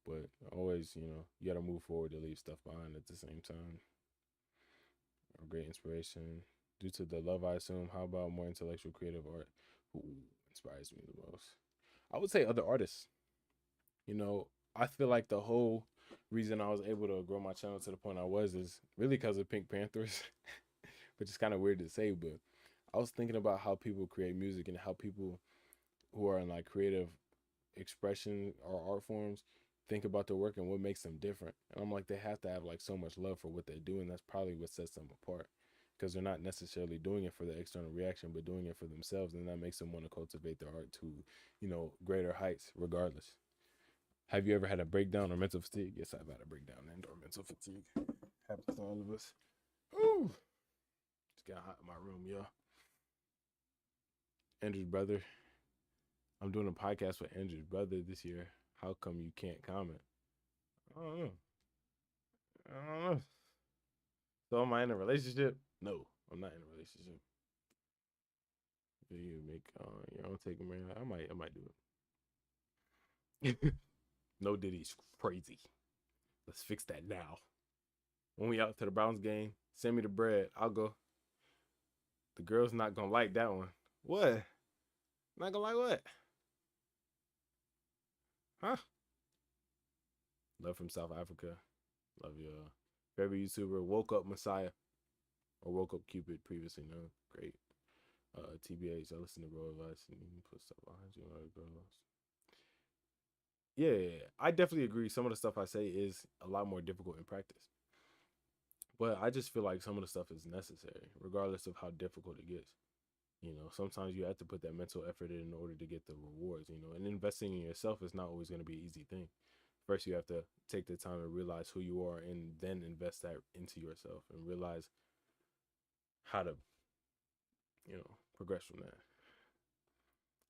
But always, you got to move forward to leave stuff behind at the same time. A great inspiration. Due to the love, I assume. How about more intellectual, creative art? Who inspires me the most? I would say other artists. You know, I feel like the whole reason I was able to grow my channel to the point I was is really because of Pink Panthers, which is kind of weird to say, but I was thinking about how people create music and how people who are in like creative expression or art forms think about their work and what makes them different. And I'm like, they have to have like so much love for what they do, and that's probably what sets them apart because they're not necessarily doing it for the external reaction, but doing it for themselves, and that makes them want to cultivate their art to, greater heights regardless. Have you ever had a breakdown or mental fatigue? Yes, I've had a breakdown and or mental fatigue. Happens to all of us. Ooh, it's getting hot in my room, y'all. Andrew's brother. I'm doing a podcast with Andrew's brother this year. How come you can't comment? I don't know. I don't know. So am I in a relationship? No, I'm not in a relationship. Do you make your own take, man? I might do it. No Diddy's crazy. Let's fix that now. When we out to the Browns game, send me the bread. I'll go. The girl's not gonna like that one. What? Not gonna like what? Huh? Love from South Africa. Love your favorite YouTuber. Woke Up Messiah or Woke Up Cupid, previously known. Great. TBH. I listen to bro advice and you put stuff behind you and other girls. Yeah, I definitely agree. Some of the stuff I say is a lot more difficult in practice. But I just feel like some of the stuff is necessary, regardless of how difficult it gets. Sometimes you have to put that mental effort in order to get the rewards, and investing in yourself is not always going to be an easy thing. First, you have to take the time to realize who you are and then invest that into yourself and realize how to, progress from that.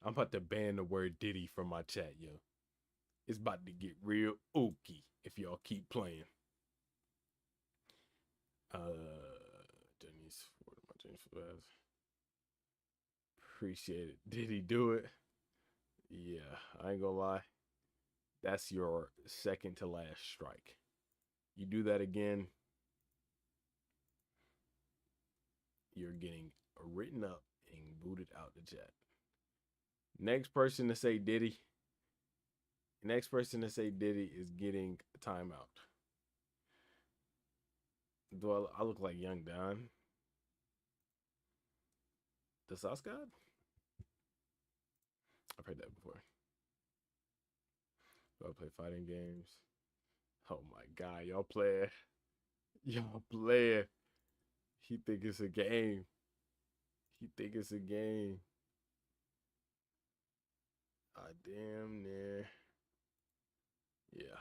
I'm about to ban the word Diddy from my chat, yo. It's about to get real ooky if y'all keep playing. Denny's, what am I James Fast? Appreciate it. Did he do it? Yeah, I ain't gonna lie. That's your second to last strike. You do that again, you're getting written up and booted out the chat. Next person to say Diddy. Next person to say Diddy is getting a timeout. Do I look like Young Don? The Sauce God? I've heard that before. Do I play fighting games? Oh my god, y'all play. Y'all play. He think it's a game. He think it's a game. I damn near. Yeah.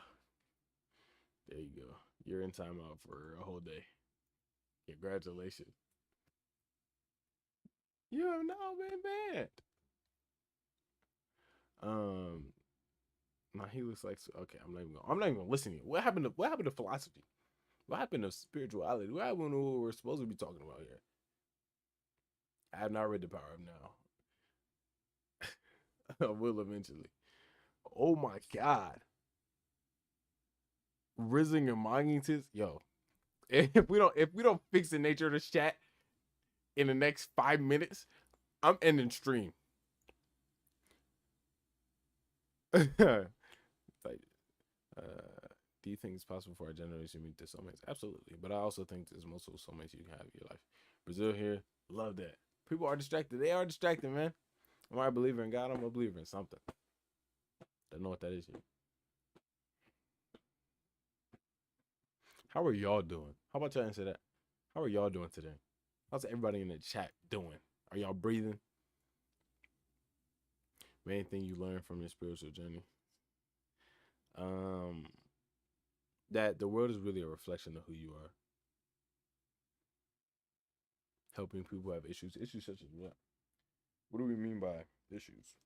There you go. You're in timeout for a whole day. Congratulations. You have now been banned. Nah, he looks like okay. I'm not even gonna listen to you. What happened to philosophy? What happened to spirituality? What happened to what we're supposed to be talking about here? I have not read The Power of Now. I will eventually. Oh my god. Rizzing and Moggington, yo. If we don't fix the nature of this chat in the next 5 minutes, I'm ending stream. Like, do you think it's possible for our generation to meet the soulmates? Absolutely, but I also think there's multiple soulmates you can have in your life. Brazil here, love that. People are distracted. They are distracted, man. Am I a believer in God? I'm a believer in something. Don't know what that is yet. How are y'all doing? How about y'all answer that? How are y'all doing today? How's everybody in the chat doing? Are y'all breathing? Main thing you learned from your spiritual journey? That the world is really a reflection of who you are. Helping people who have issues. Issues such as what? What do we mean by issues?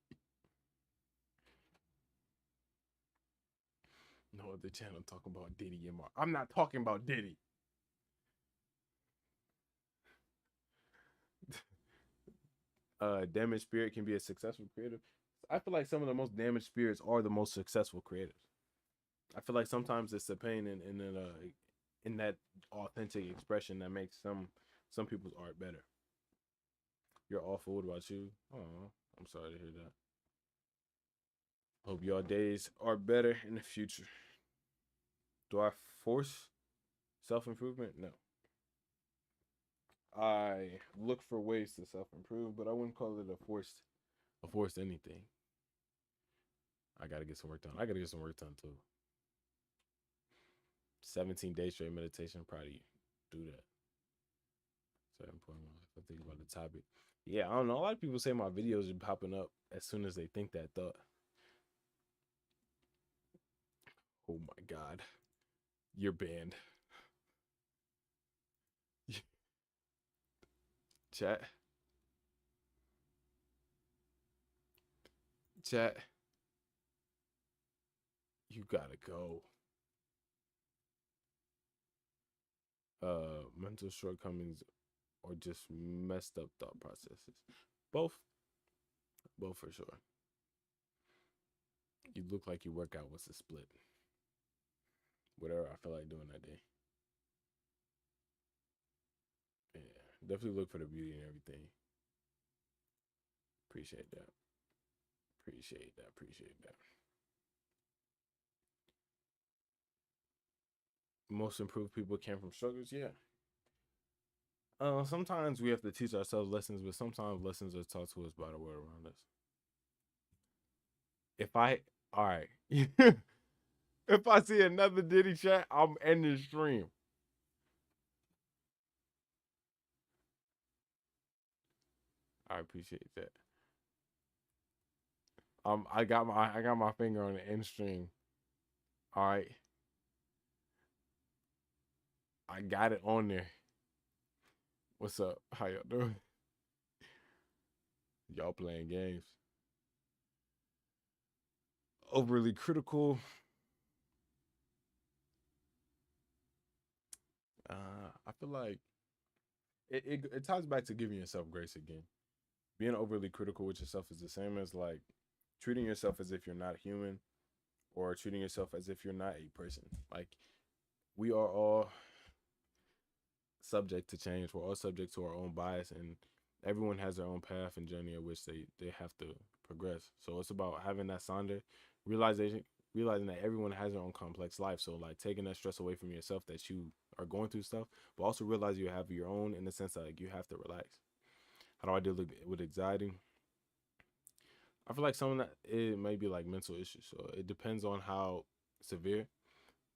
No other channel talking about Diddy and Mark. I'm not talking about Diddy. Damaged spirit can be a successful creative. I feel like some of the most damaged spirits are the most successful creatives. I feel like sometimes it's the pain in that authentic expression that makes some people's art better. You're awful. What about you? Oh, I'm sorry to hear that. Hope your days are better in the future. Do I force self improvement? No. I look for ways to self improve, but I wouldn't call it a forced anything. I gotta get some work done. I gotta get some work done too. 17 days straight meditation. I'm proud of you. Do that. 7.1. If I think about the topic. Yeah, I don't know. A lot of people say my videos are popping up as soon as they think that thought. Oh my god. You're banned. Chat. Chat. You gotta go. mental shortcomings or just messed up thought processes? Both, both for sure. You look like you work out. What's the split? Whatever I feel like doing that day. Yeah, definitely look for the beauty and everything. Appreciate that. Appreciate that. Appreciate that. Most improved people came from struggles. Yeah. Sometimes we have to teach ourselves lessons, but sometimes lessons are taught to us by the world around us. If I, all right, if I see another Diddy chat, I'm ending the stream. I appreciate that. I got my finger on the end string. All right, I got it on there. What's up? How y'all doing? Y'all playing games. Overly critical. I feel like it ties back to giving yourself grace again. Being overly critical with yourself is the same as like treating yourself as if you're not human or treating yourself as if you're not a person. Like we are all subject to change. We're all subject to our own bias, and everyone has their own path and journey at which they have to progress. So it's about having that sonder realization, realizing that everyone has their own complex life. So like taking that stress away from yourself that you are going through stuff, but also realize you have your own in the sense that like you have to relax. How do I deal with anxiety? I feel like some of that it may be like mental issues. So it depends on how severe.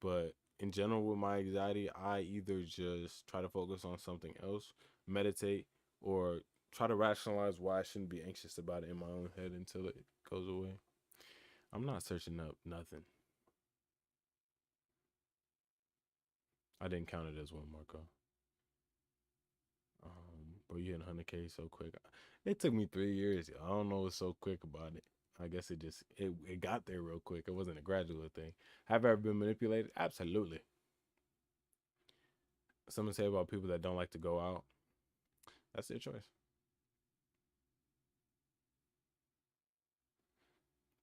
But in general, with my anxiety, I either just try to focus on something else, meditate, or try to rationalize why I shouldn't be anxious about it in my own head until it goes away. I'm not searching up nothing. I didn't count it as one, Marco. But you hit 100K so quick. It took me 3 years. I don't know what's so quick about it. I guess it got there real quick. It wasn't a gradual thing. Have I ever been manipulated? Absolutely. Someone say about people that don't like to go out. That's their choice.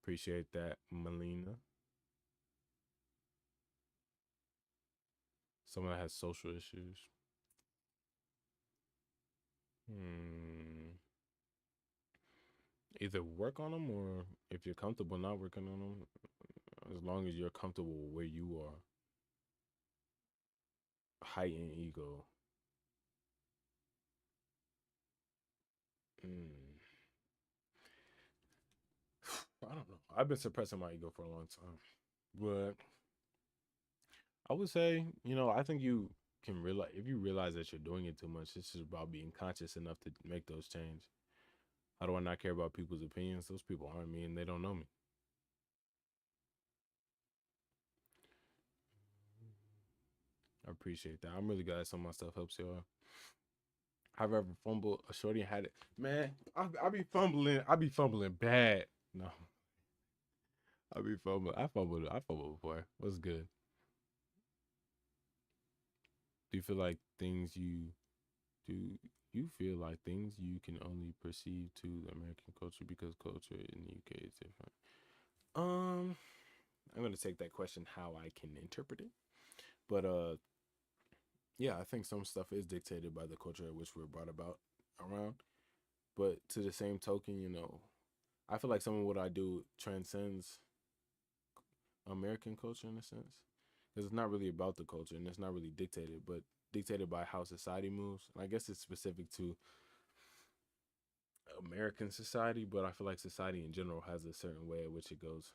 Appreciate that, Melina. Someone that has social issues. Hmm. Either work on them or if you're comfortable not working on them, as long as you're comfortable where you are. Heightened ego. Hmm. I don't know. I've been suppressing my ego for a long time. But I would say, I think you can realize if you realize that you're doing it too much, it's just about being conscious enough to make those change. How do I not care about people's opinions? Those people aren't me and they don't know me. I appreciate that. I'm really glad some of my stuff helps y'all. Have I ever fumbled a shorty and had it? Man, I be fumbling. I be fumbling bad. No, I be fumbling. I fumbled before. What's good? Do you feel like things you do? You feel like things you can only perceive to the American culture because culture in the UK is different. Um, I'm gonna take that question how I can interpret it, but yeah, I think some stuff is dictated by the culture at which we're brought about around. But to the same token, I feel like some of what I do transcends American culture in a sense, because it's not really about the culture and it's not really dictated, but dictated by how society moves. And I guess it's specific to American society, but I feel like society in general has a certain way in which it goes.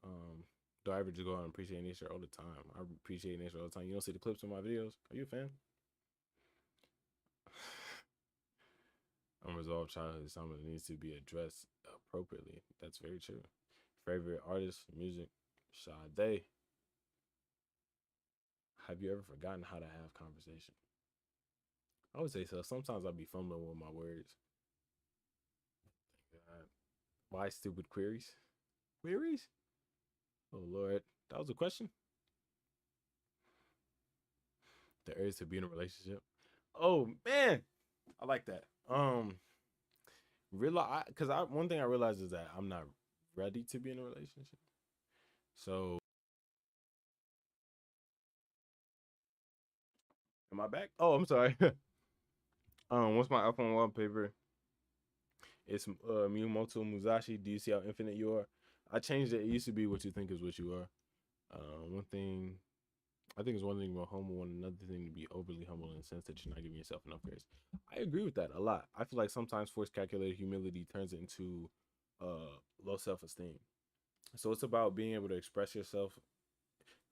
Um, do I ever just go out and appreciate nature all the time? I appreciate nature all the time. You don't see the clips of my videos? Are you a fan? Unresolved childhood is something that needs to be addressed appropriately. That's very true. Favorite artist, music, Sade. Have you ever forgotten how to have conversation? I would say so. Sometimes I'll be fumbling with my words. God. Why stupid queries? Queries? Oh Lord, that was a question. The urge to be in a relationship. Oh man, I like that. Realize because I one thing I realized is that I'm not ready to be in a relationship. So am I back? Oh, I'm sorry. What's my iPhone wallpaper? It's Miyamoto Musashi. Do you see how infinite you are? I changed it. It used to be what you think is what you are. One thing I think is one thing about humble, and another thing to be overly humble in the sense that you're not giving yourself enough grace. I agree with that a lot. I feel like sometimes forced calculated humility turns into low self esteem. So it's about being able to express yourself.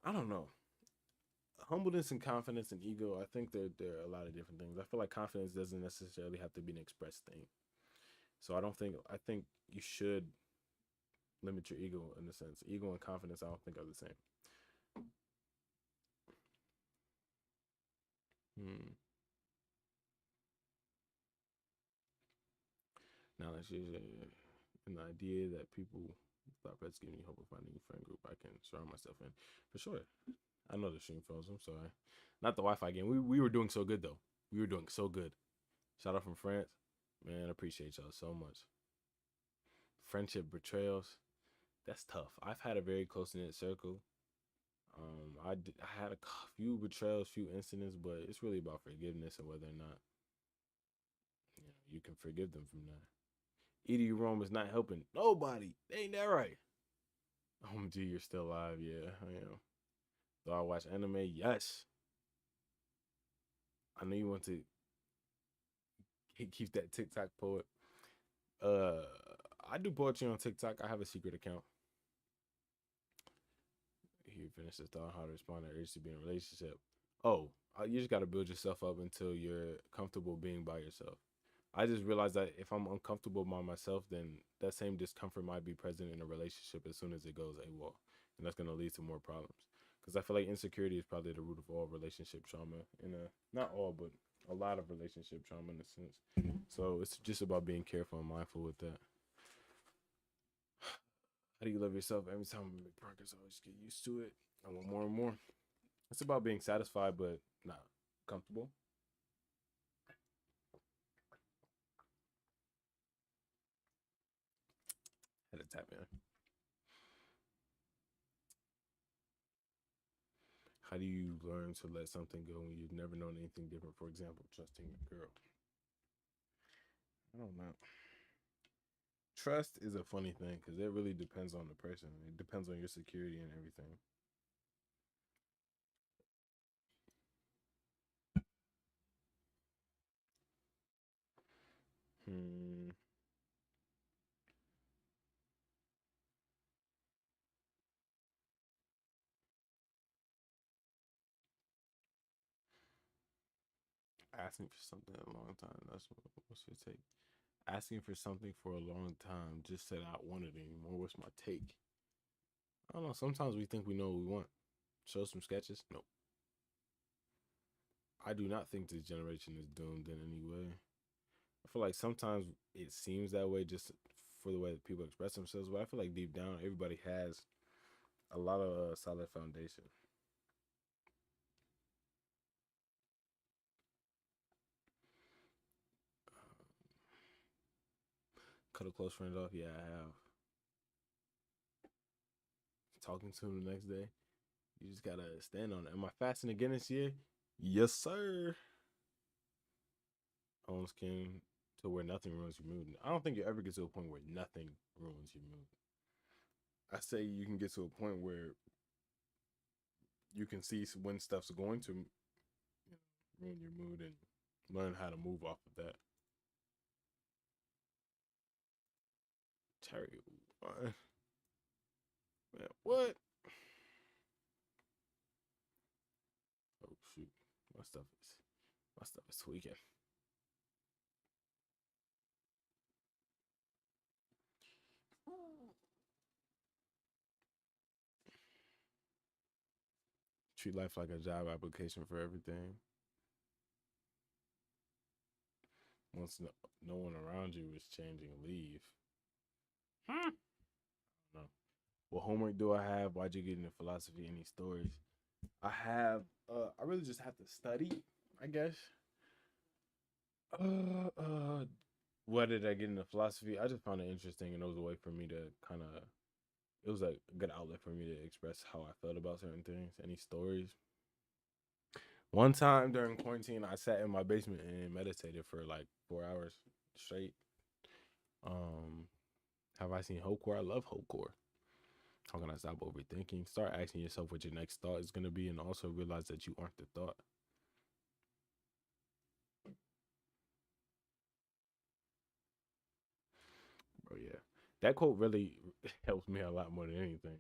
I don't know. Humbleness and confidence and ego, I think they're a lot of different things. I feel like confidence doesn't necessarily have to be an expressed thing. So I think you should limit your ego in a sense. Ego and confidence I don't think are the same. Hmm. Now let's use an idea that people thought that's giving you hope of finding a friend group I can surround myself in. For sure. I know the stream phones. I'm sorry. Not the Wi-Fi game. We were doing so good though. We were doing so good. Shout out from France. Man, I appreciate y'all so much. Friendship betrayals. That's tough. I've had a very close knit circle. I had a few betrayals, few incidents, but it's really about forgiveness and whether or not you can forgive them from that. Edie Rome is not helping nobody. Ain't that right? OMG, you're still alive. Yeah, I am. Do I watch anime? Yes. I know you want to keep that TikTok poet. Uh, I do poetry on TikTok. I have a secret account. Here, finish this thought. How to respond to urge to be in a relationship. Oh, you just got to build yourself up until you're comfortable being by yourself. I just realized that if I'm uncomfortable by myself, then that same discomfort might be present in a relationship as soon as it goes AWOL. And that's going to lead to more problems. Because I feel like insecurity is probably the root of all relationship trauma. Not all, but a lot of relationship trauma in a sense. So it's just about being careful and mindful with that. How do you love yourself? Every time we make progress, I always get used to it. I want more and more. It's about being satisfied, but not comfortable. Had to tap in. How do you learn to let something go when you've never known anything different? For example, trusting a girl. I don't know. Trust is a funny thing because it really depends on the person. It depends on your security and everything. Hmm. Asking for something a long time. What's your take? Asking for something for a long time. Just said I want it anymore. What's my take? I don't know. Sometimes we think we know what we want. Show some sketches. Nope. I do not think this generation is doomed in any way. I feel like sometimes it seems that way just for the way that people express themselves, but I feel like deep down everybody has a lot of solid foundation. Cut a close friend off, yeah, I have. Talking to him the next day, you just gotta stand on it. Am I fasting again this year? Yes, sir. Owns skin to where nothing ruins your mood. I don't think you ever get to a point where nothing ruins your mood. I say you can get to a point where you can see when stuff's going to ruin your mood and learn how to move off of that. Terry, what? Man, what? Oh shoot, my stuff is my stuff is tweaking. Treat life like a job application for everything. Once no one around you is changing, leave. No. What homework do I have? Why'd you get into philosophy? Any stories? I have. I really just have to study, I guess. Uh, uh, what did I get into philosophy? I just found it interesting, and it was a way for me to kind of. It was like a good outlet for me to express how I felt about certain things. Any stories? One time during quarantine, I sat in my basement and meditated for like 4 hours straight. Um, have I seen Hopecore? I love Hopecore. How can I stop overthinking? Start asking yourself what your next thought is going to be, and also realize that you aren't the thought. Bro, yeah. That quote really helps me a lot more than anything.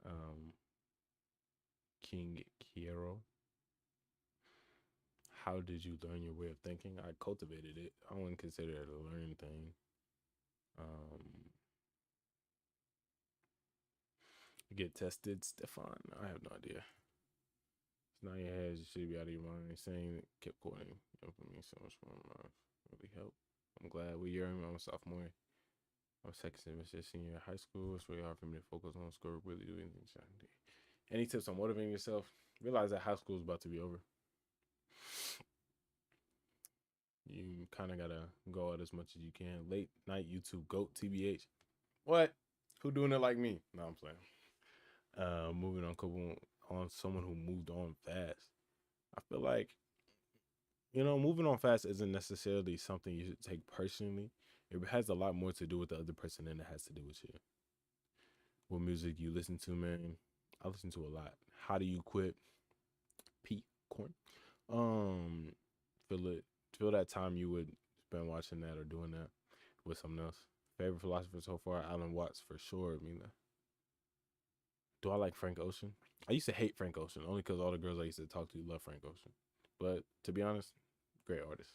Um, King Kiero. How did you learn your way of thinking? I cultivated it. I wouldn't consider it a learning thing. Um, get tested, Stefan. I have no idea. It's not in your head. You should be out of your mind. Saying it kept quoting. Helping me so much more. Really help. I'm glad we are. I'm a sophomore. I'm second semester senior high school. It's really hard for me to focus on school. Really do anything. Any tips on motivating yourself? Realize that high school is about to be over. You kind of gotta go out as much as you can. Late night YouTube goat TBH. What? Who doing it like me? No, I'm playing. Moving on, couple on someone who moved on fast. I feel like moving on fast isn't necessarily something you should take personally. It has a lot more to do with the other person than it has to do with you. What music you listen to, man? I listen to a lot. How do you quit? Pete Corn. Um, feel it. Feel that time you would spend watching that or doing that with someone else. Favorite philosopher so far, Alan Watts for sure. I mean, do I like Frank Ocean? I used to hate Frank Ocean only because all the girls I used to talk to love Frank Ocean. But to be honest, great artist.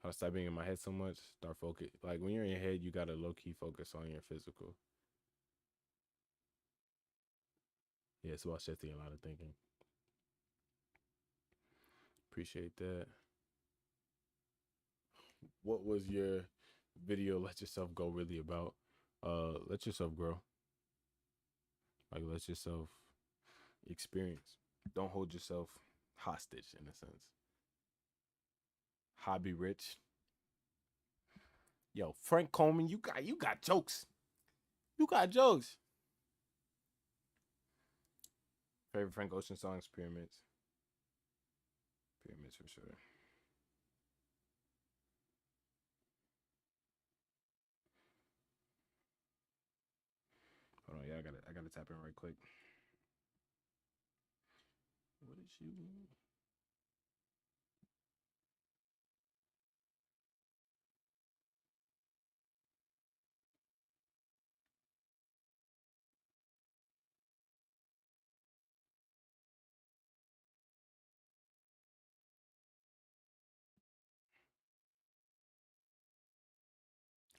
How to stop being in my head so much, start focus. Like when you're in your head, you gotta low key focus on your physical. Yeah, it's about shifting a lot of thinking. Appreciate that. What was your video let yourself go really about? Let yourself grow. Like let yourself experience. Don't hold yourself hostage in a sense. Hobby rich. Yo, Frank Coleman, you got jokes. You got jokes. Favorite Frank Ocean songs, Pyramids. Pyramids for sure. Hold on, yeah, I gotta tap in right quick. What is you?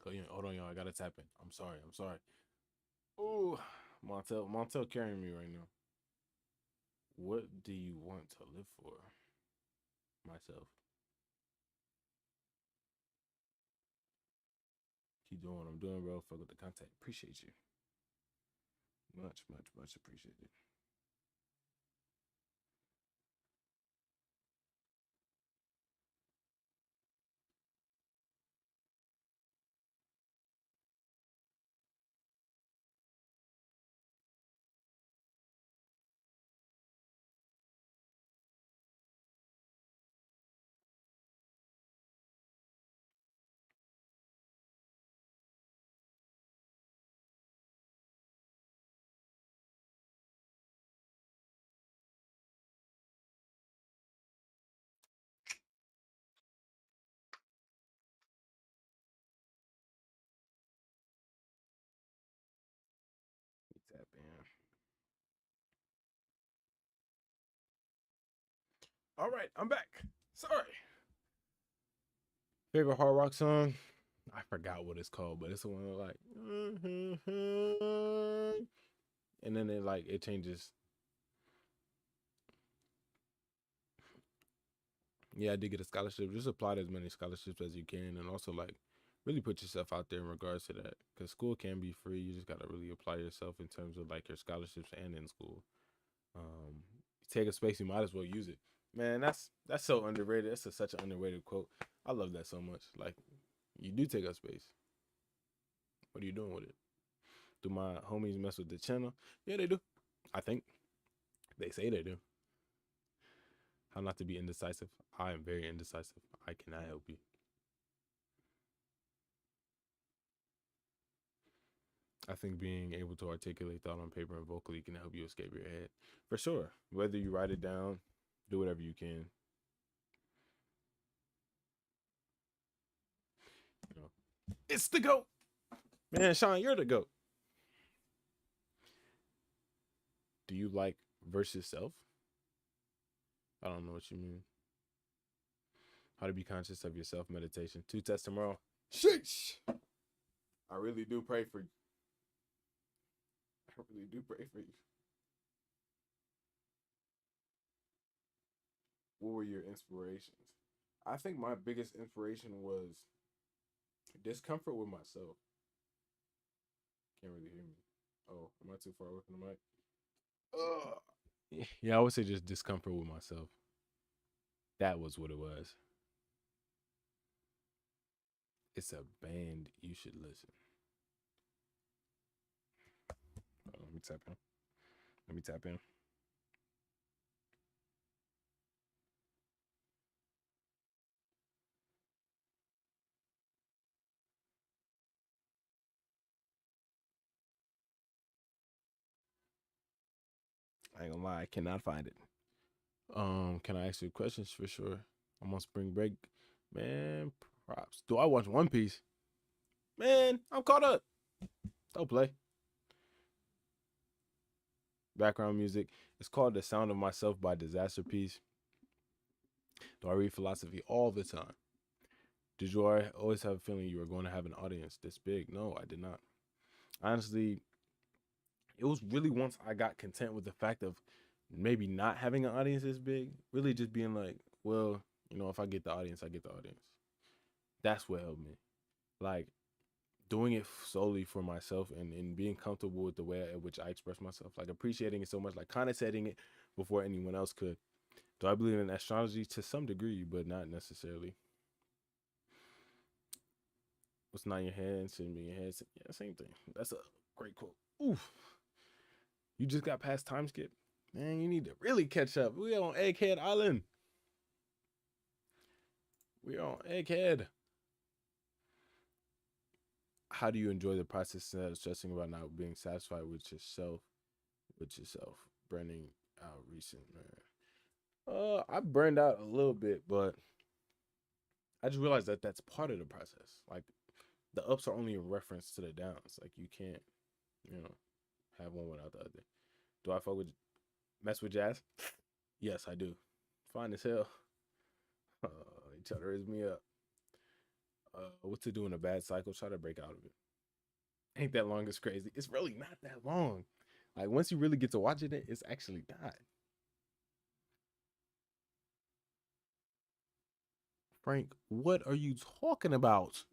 Oh, yeah, hold on, y'all. I gotta tap in. I'm sorry. I'm sorry. Ooh, Montel carrying me right now. What do you want to live for? Myself. Keep doing what I'm doing, bro. Fuck with the contact. Appreciate you. Much, much, much appreciated. Tap in. All right, I'm back. Sorry. Favorite hard rock song? I forgot what it's called, but it's the one that like, and then it changes. Yeah, I did get a scholarship. Just apply to as many scholarships as you can, and also like really put yourself out there in regards to that. Because school can be free. You just gotta really apply yourself in terms of like your scholarships and in school. You take a space, you might as well use it. Man, that's so underrated. Such an underrated quote. I love that so much. Like, you do take up space. What are you doing with it? Do my homies mess with the channel? Yeah, they do. I think they say they do. How not to be indecisive? I am very indecisive. I cannot help you. I think being able to articulate thought on paper and vocally can help you escape your head. For sure. Whether you write it down, do whatever you can. You know. It's the GOAT. Man, Sean, you're the GOAT. Do you like versus self? I don't know what you mean. How to be conscious of yourself meditation. 2 tests tomorrow. Sheesh. I really do pray for you. I really do pray for you. What were your inspirations? I think my biggest inspiration was discomfort with myself. Can't really hear me. Oh, am I too far away from the mic? Yeah, I would say just discomfort with myself. That was what it was. It's a band you should listen. Let me tap in. Let me tap in. I ain't gonna lie, I cannot find it. Can I ask you questions for sure? I'm on spring break. Man, props. Do I watch One Piece? Man, I'm caught up. Don't play. Background music. It's called The Sound of Myself by Disaster Piece. Do I read philosophy all the time? Did you always have a feeling you were going to have an audience this big? No, I did not. Honestly, it was really once I got content with the fact of maybe not having an audience this big, really just being like, well, if I get the audience, I get the audience. That's what helped me. Like, doing it solely for myself and being comfortable with the way at which I express myself, like appreciating it so much, like connotating it before anyone else could. Do I believe in astrology? To some degree, but not necessarily. What's not in your head shouldn't be in your head. Yeah, same thing. That's a great quote. Oof. You just got past time skip. Man, you need to really catch up. We on Egghead Island. We on Egghead. How do you enjoy the process instead of stressing about not being satisfied with yourself? With yourself, burning out recent, man. I burned out a little bit, but I just realized that that's part of the process. Like, the ups are only a reference to the downs. Like, you can't, you know, have one without the other. Do I mess with jazz? Yes, I do. Fine as hell. He try to raise me up. What to do in a bad cycle? Try to break out of it. Ain't that long? It's crazy. It's really not that long. Like, once you really get to watching it, it's actually not. Frank, what are you talking about?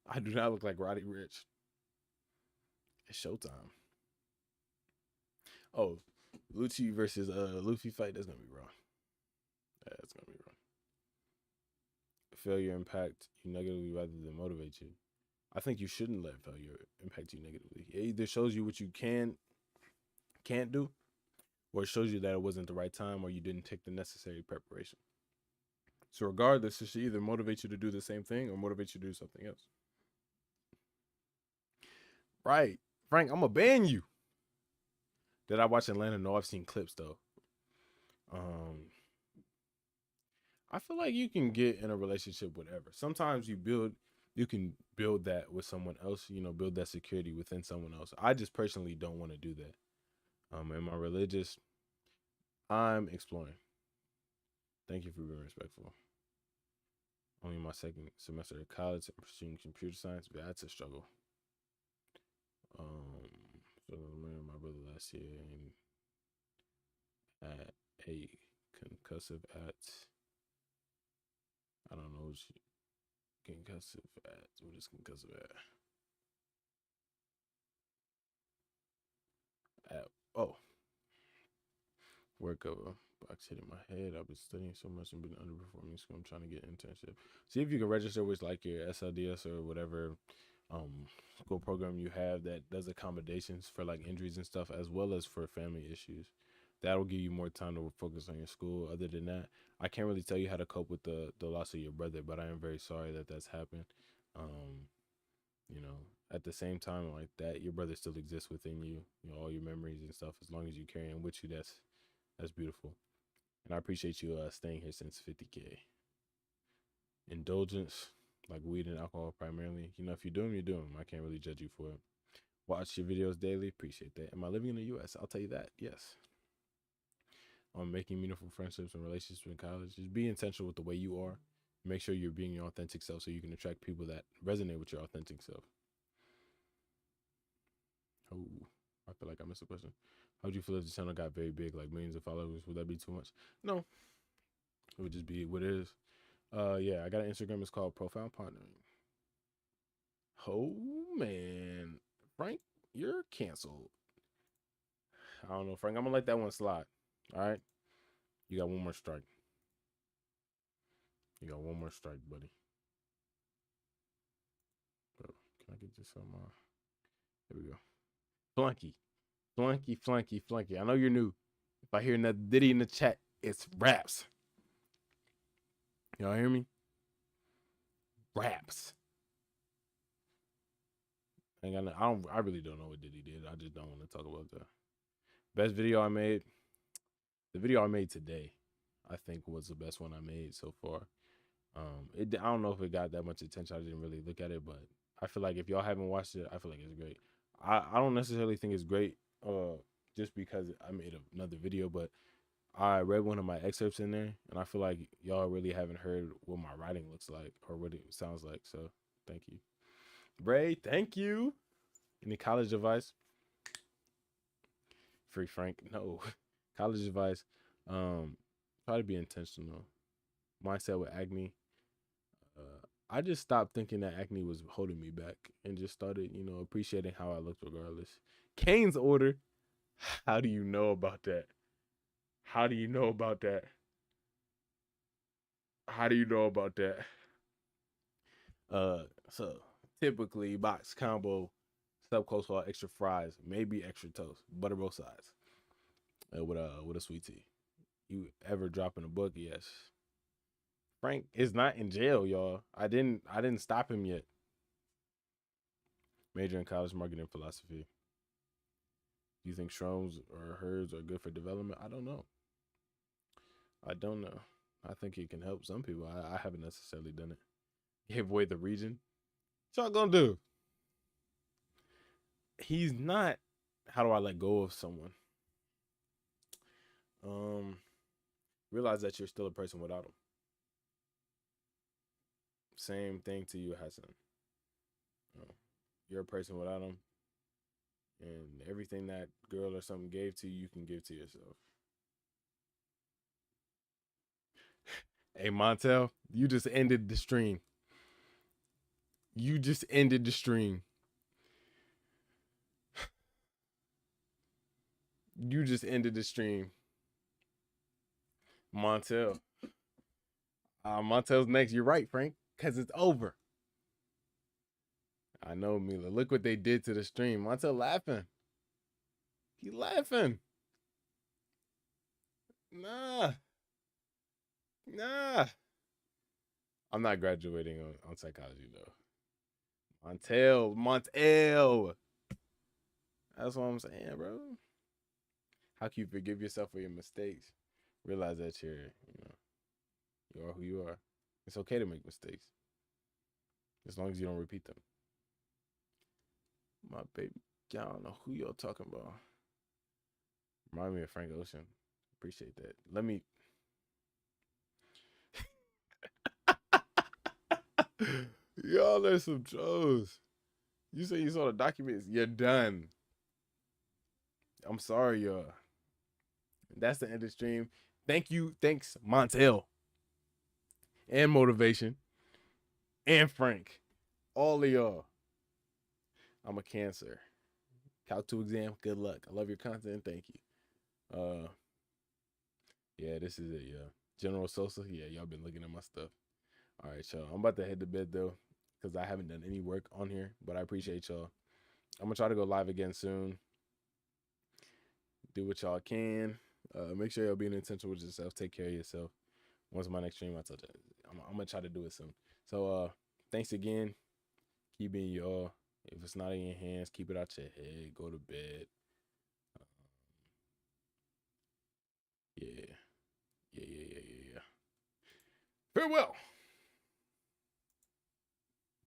I do not look like Roddy Rich. It's showtime. Oh, Lucci versus Luffy fight. That's gonna be wrong. Yeah, that's gonna be wrong. Failure impact you negatively rather than motivate you. I think you shouldn't let failure impact you negatively. It either shows you what you can't do, or it shows you that it wasn't the right time, or you didn't take the necessary preparation. So regardless, it should either motivate you to do the same thing or motivate you to do something else. Right, Frank. I'm gonna ban you. Did I watch Atlanta? No, I've seen clips though. Um, I feel like you can get in a relationship whatever. Sometimes you can build that with someone else, build that security within someone else. I just personally don't want to do that. Am I religious? I'm exploring. Thank you for being respectful. Only my second semester of college and pursuing computer science, but that's a struggle. So I married my brother last year and at a concussive at I don't know what concussive at. What is concussive at? Oh, work of a box hitting my head. I've been studying so much and been underperforming school. I'm trying to get an internship. See if you can register with like your SLDS or whatever school program you have that does accommodations for like injuries and stuff, as well as for family issues. That'll give you more time to focus on your school. Other than that, I can't really tell you how to cope with the loss of your brother, but I am very sorry that that's happened. Um, you know, at the same time, like that, your brother still exists within you. You know, all your memories and stuff. As long as you carry him with you, that's beautiful. And I appreciate you staying here since 50K. Indulgence, like weed and alcohol primarily. You know, if you do them, you do them. I can't really judge you for it. Watch your videos daily. Appreciate that. Am I living in the U.S.? I'll tell you that. Yes. On making meaningful friendships and relationships in college. Just be intentional with the way you are. Make sure you're being your authentic self so you can attract people that resonate with your authentic self. Oh, I feel like I missed a question. How would you feel if the channel got very big, like millions of followers? Would that be too much? No, it would just be what it is. Yeah, I got an Instagram. It's called Profile Partnering. Oh man, Frank, you're canceled. I don't know, Frank. I'm gonna let that one slide. All right, you got one more strike. You got one more strike, buddy. Bro, can I get this on my? There we go. Flunky, flunky, flunky, flunky. I know you're new. If I hear another ditty in the chat, it's raps. Y'all hear me? Raps. I don't. I really don't know what Diddy did. I just don't want to talk about that. Best video I made. The video I made today, I think, was the best one I made so far. I don't know if it got that much attention. I didn't really look at it, but I feel like if y'all haven't watched it, I feel like it's great. I don't necessarily think it's great, just because I made another video, but I read one of my excerpts in there, and I feel like y'all really haven't heard what my writing looks like or what it sounds like. So, thank you, Bray. Thank you. Any college advice? Free Frank. No. College advice. Try to be intentional. Mindset with acne. I just stopped thinking that acne was holding me back and just started, appreciating how I looked regardless. Kane's order. How do you know about that? How do you know about that? How do you know about that? So typically box combo, sub coleslaw, extra fries, maybe extra toast, butter both sides, with a sweet tea. You ever drop in a book? Yes. Frank is not in jail, y'all. I didn't stop him yet. Major in college marketing and philosophy. Do you think shrooms or herbs are good for development? I don't know. I think it can help some people. I haven't necessarily done it. Give away the region. What y'all gonna do? He's not. How do I let go of someone? Realize that you're still a person without him. Same thing to you, Hassan. You're a person without him, and everything that girl or something gave to you, you can give to yourself. Hey, Montel, you just ended the stream. You just ended the stream. You just ended the stream. Montel. Montel's next. You're right, Frank, because it's over. I know, Mila. Look what they did to the stream. Montel laughing. He laughing. Nah. I'm not graduating on psychology, though. Montel. That's what I'm saying, bro. How can you forgive yourself for your mistakes? Realize that you are who you are. It's okay to make mistakes, as long as you don't repeat them. My baby, y'all don't know who y'all talking about. Remind me of Frank Ocean. Appreciate that. Let me. Y'all, there's some trolls. You say you saw the documents. You're done. I'm sorry, y'all. That's the end of the stream. Thank you. Thanks, Montel. And Motivation. And Frank. All of y'all. I'm a Cancer. Calc 2 exam, good luck. I love your content. Thank you. Yeah, this is it, yeah. General Sosa, yeah, y'all been looking at my stuff. All right, y'all. I'm about to head to bed though, because I haven't done any work on here, but I appreciate y'all. I'm gonna try to go live again soon. Do what y'all can. Make sure y'all being intentional with yourself. Take care of yourself. Once my next stream, I'm gonna try to do it soon. So thanks again. Keep being y'all. If it's not in your hands, keep it out your head. Go to bed. Yeah. Yeah. Farewell.